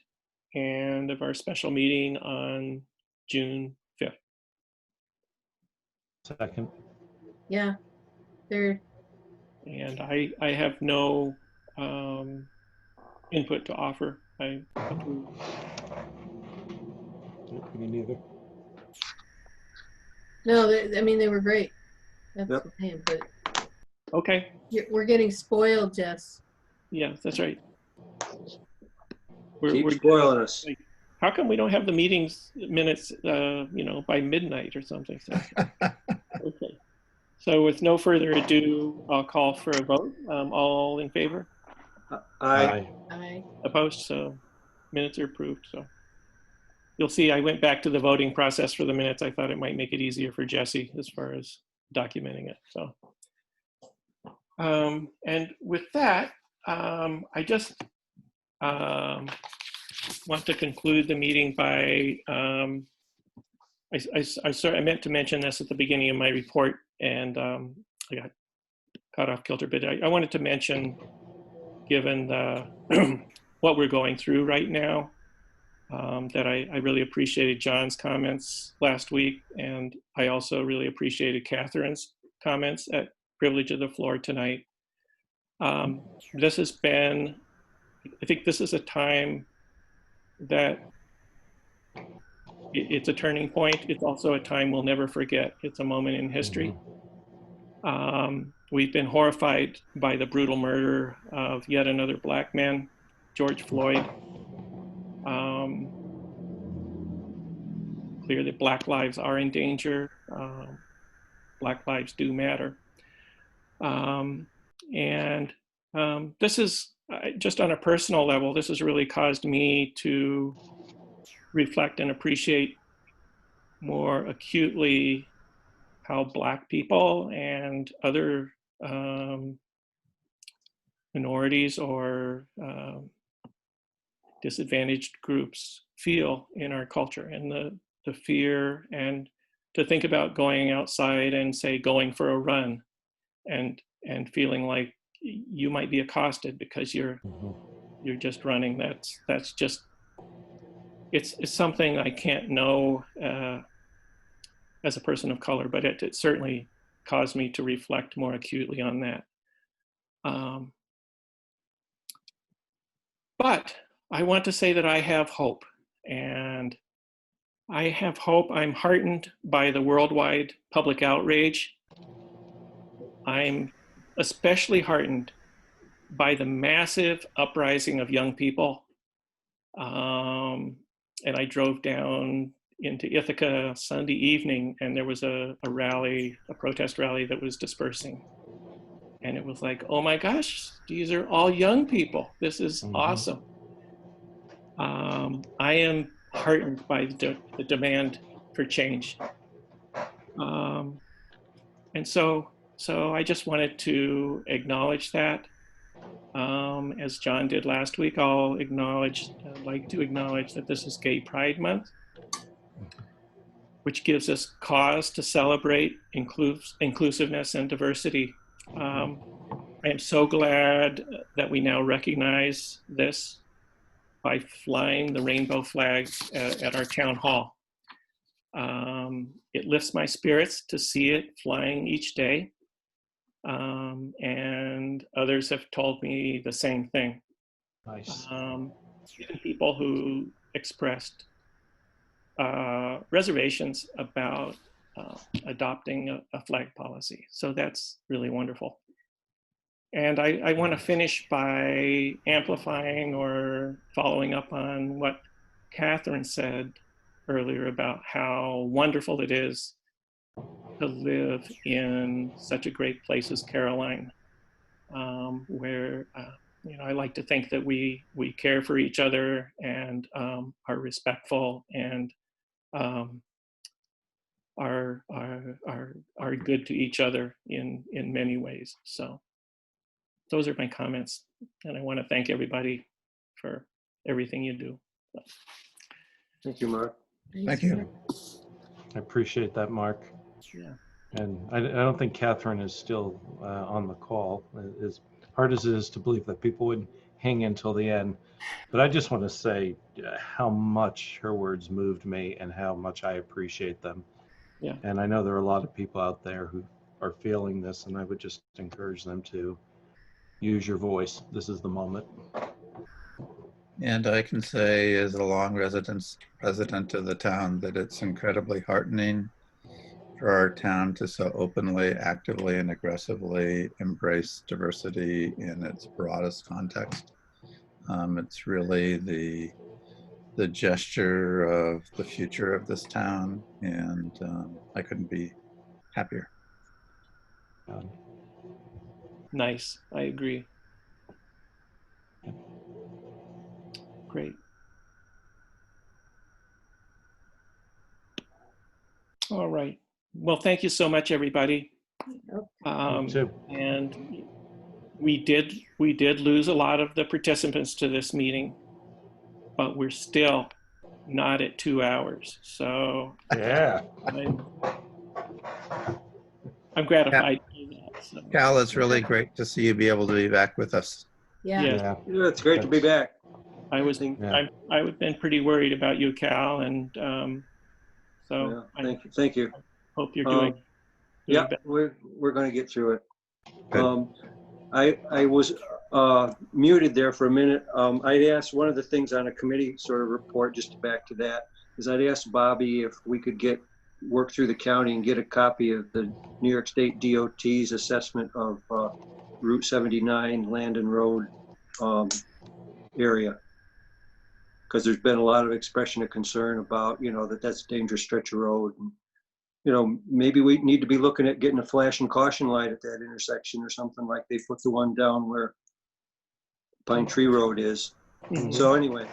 and of our special meeting on June 5th. Second. Yeah. They're And I have no input to offer. I approve. Me neither. no, I mean they were great. That's Yep. the thing, but Okay. we're getting spoiled, Jess. Yeah, that's right. Keep spoiling us. How come we don't have the meetings minutes, by midnight or something? So, okay. So with no further ado, I'll call for a vote. All in favor? Aye. Opposed? So minutes are approved. So you'll see I went back to the voting process for the minutes. I thought it might make it easier for Jesse as far as documenting it. So, and with that, I just want to conclude the meeting by, I meant to mention this at the beginning of my report, and I got caught off kilter, but I wanted to mention, given the what we're going through right now, that I really appreciated John's comments last week, and I also really appreciated Catherine's comments at privilege of the floor tonight. This has been, I think this is a time that it's a turning point. It's also a time we'll never forget. It's a moment in history. We've been horrified by the brutal murder of yet another Black man, George Floyd. Clear that Black lives are in danger. Black lives do matter. This is, just on a personal level, this has really caused me to reflect and appreciate more acutely how Black people and other minorities or disadvantaged groups feel in our culture, and the fear, and to think about going outside and say going for a run and feeling like you might be accosted because you're just running. That's just, it's something I can't know as a person of color, but it certainly caused me to reflect more acutely on that. But I want to say that I have hope, and I have hope. I'm heartened by the worldwide public outrage. I'm especially heartened by the massive uprising of young people. And I drove down into Ithaca Sunday evening, and there was a rally, a protest rally that was dispersing. And it was like, oh my gosh, these are all young people. This is awesome. I am heartened by the demand for change. And so I just wanted to acknowledge that. As John did last week, I'd like to acknowledge that this is Gay Pride Month, which gives us cause to celebrate inclusiveness and diversity. I am so glad that we now recognize this by flying the rainbow flag at our town hall. It lifts my spirits to see it flying each day. And others have told me the same thing. Nice. Even people who expressed reservations about adopting a flag policy. So that's really wonderful. And I want to finish by amplifying or following up on what Catherine said earlier about how wonderful it is to live in such a great place as Caroline, where I like to think that we care for each other and are respectful and are good to each other in many ways. So those are my comments, and I want to thank everybody for everything you do. Thank you, Mark. Thank you. I appreciate that, Mark. Yeah. And I don't think Catherine is still on the call, as hard as it is to believe that people would hang in till the end. But I just want to say how much her words moved me and how much I appreciate them. Yeah. And I know there are a lot of people out there who are feeling this, and I would just encourage them to use your voice. This is the moment. And I can say, as a long resident of the town, that it's incredibly heartening for our town to so openly, actively, and aggressively embrace diversity in its broadest context. It's really the gesture of the future of this town, and I couldn't be happier. Nice. I agree. Great. All right. Well, thank you so much, everybody. You too. And we did lose a lot of the participants to this meeting, but we're still not at 2 hours. So Yeah. I'm gratified. by that, so. Cal, it's really great to see you be able to be back with us. Yeah. Yes. Yeah, it's great to be back. I've been pretty worried about you, Cal, and so Yeah, thank you. I hope you're doing. Yeah, we're going to get through it. Good. I was muted there for a minute. I'd asked one of the things on a committee sort of report, just back to that, is I'd asked Bobby if we could work through the county and get a copy of the New York State DOT's assessment of Route 79 Landon Road area. Because there's been a lot of expression of concern about, that's a dangerous stretch of road. And, maybe we need to be looking at getting a flashing caution light at that intersection or something, like they put the one down where Pine Tree Road is. Mhm. So anyway,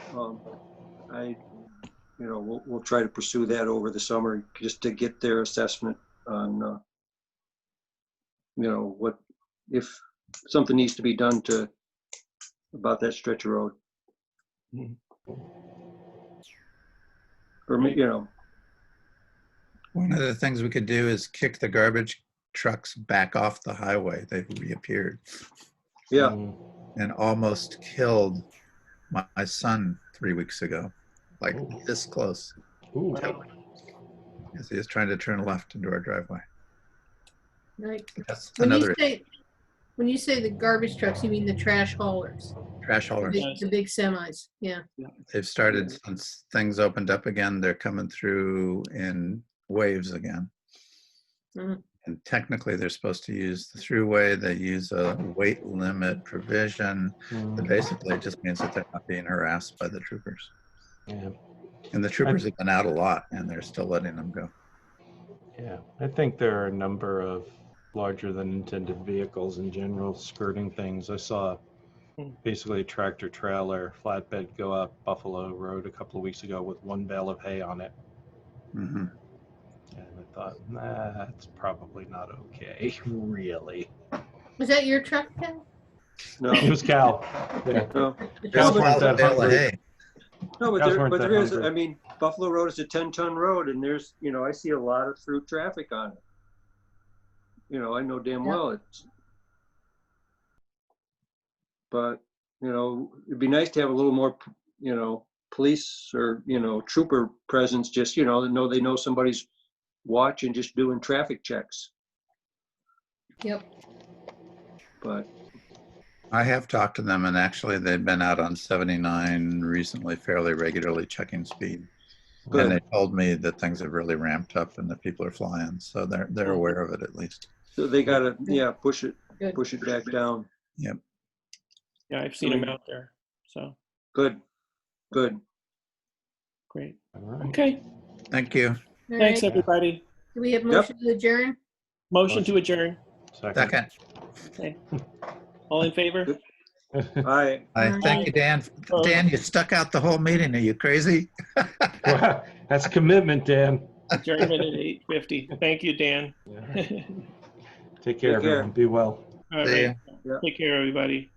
we'll try to pursue that over the summer just to get their assessment on, what, if something needs to be done about that stretch of road. Mhm. Or, One of the things we could do is kick the garbage trucks back off the highway. They've reappeared yeah, and almost killed my son 3 weeks ago, like Ooh. this close. Ooh. As he is trying to turn left into our driveway. Like, That's when another when you say the garbage trucks, you mean the trash haulers, trash the haulers. big, the big semis. Yeah. They've started, since things opened up again, they're coming through in waves again. Mhm. And technically, they're supposed to use the throughway. They use a weight limit provision. But basically, it just means that they're not being harassed by the troopers. Yeah. And the troopers have been out a lot, and they're still letting them go. Yeah, I think there are a number of larger than intended vehicles in general skirting things. I saw basically a tractor trailer flatbed go up Buffalo Road a couple of weeks ago with one bale of hay on it. Hmm. And I thought, nah, that's probably not okay, really. Was that your truck, Ken? no, It was Cal. Yeah. no. Cows weren't There's a that bale of hungry. hay. No, Guys weren't but that there is, hungry. I mean, Buffalo Road is a 10-ton road, and there's, I see a lot of through traffic on it. I know damn well it's, but, it'd be nice to have a little more, police or, trooper presence, just, they know somebody's watching, just doing traffic checks. Yep. But, I have talked to them, and actually, they've been out on 79 recently, fairly regularly checking speed. Good. And they told me that things have really ramped up and that people are flying, so they're aware of it at least. so they gotta, push it Good. back down. Yeah, I've seen them out there. So Good. great. All right. Okay. Thank you. All Thanks, right. everybody. Do we have motion to adjourn? Motion to adjourn. Second. Okay. All in favor? All right. Thank you, Dan. Dan, you stuck out the whole meeting. Are you crazy? Wow, that's commitment, Dan. Adjournment at 8:50. Thank you, Dan. Yeah. Take care, Take care. everyone. Be well. All See right. ya. Take care, everybody.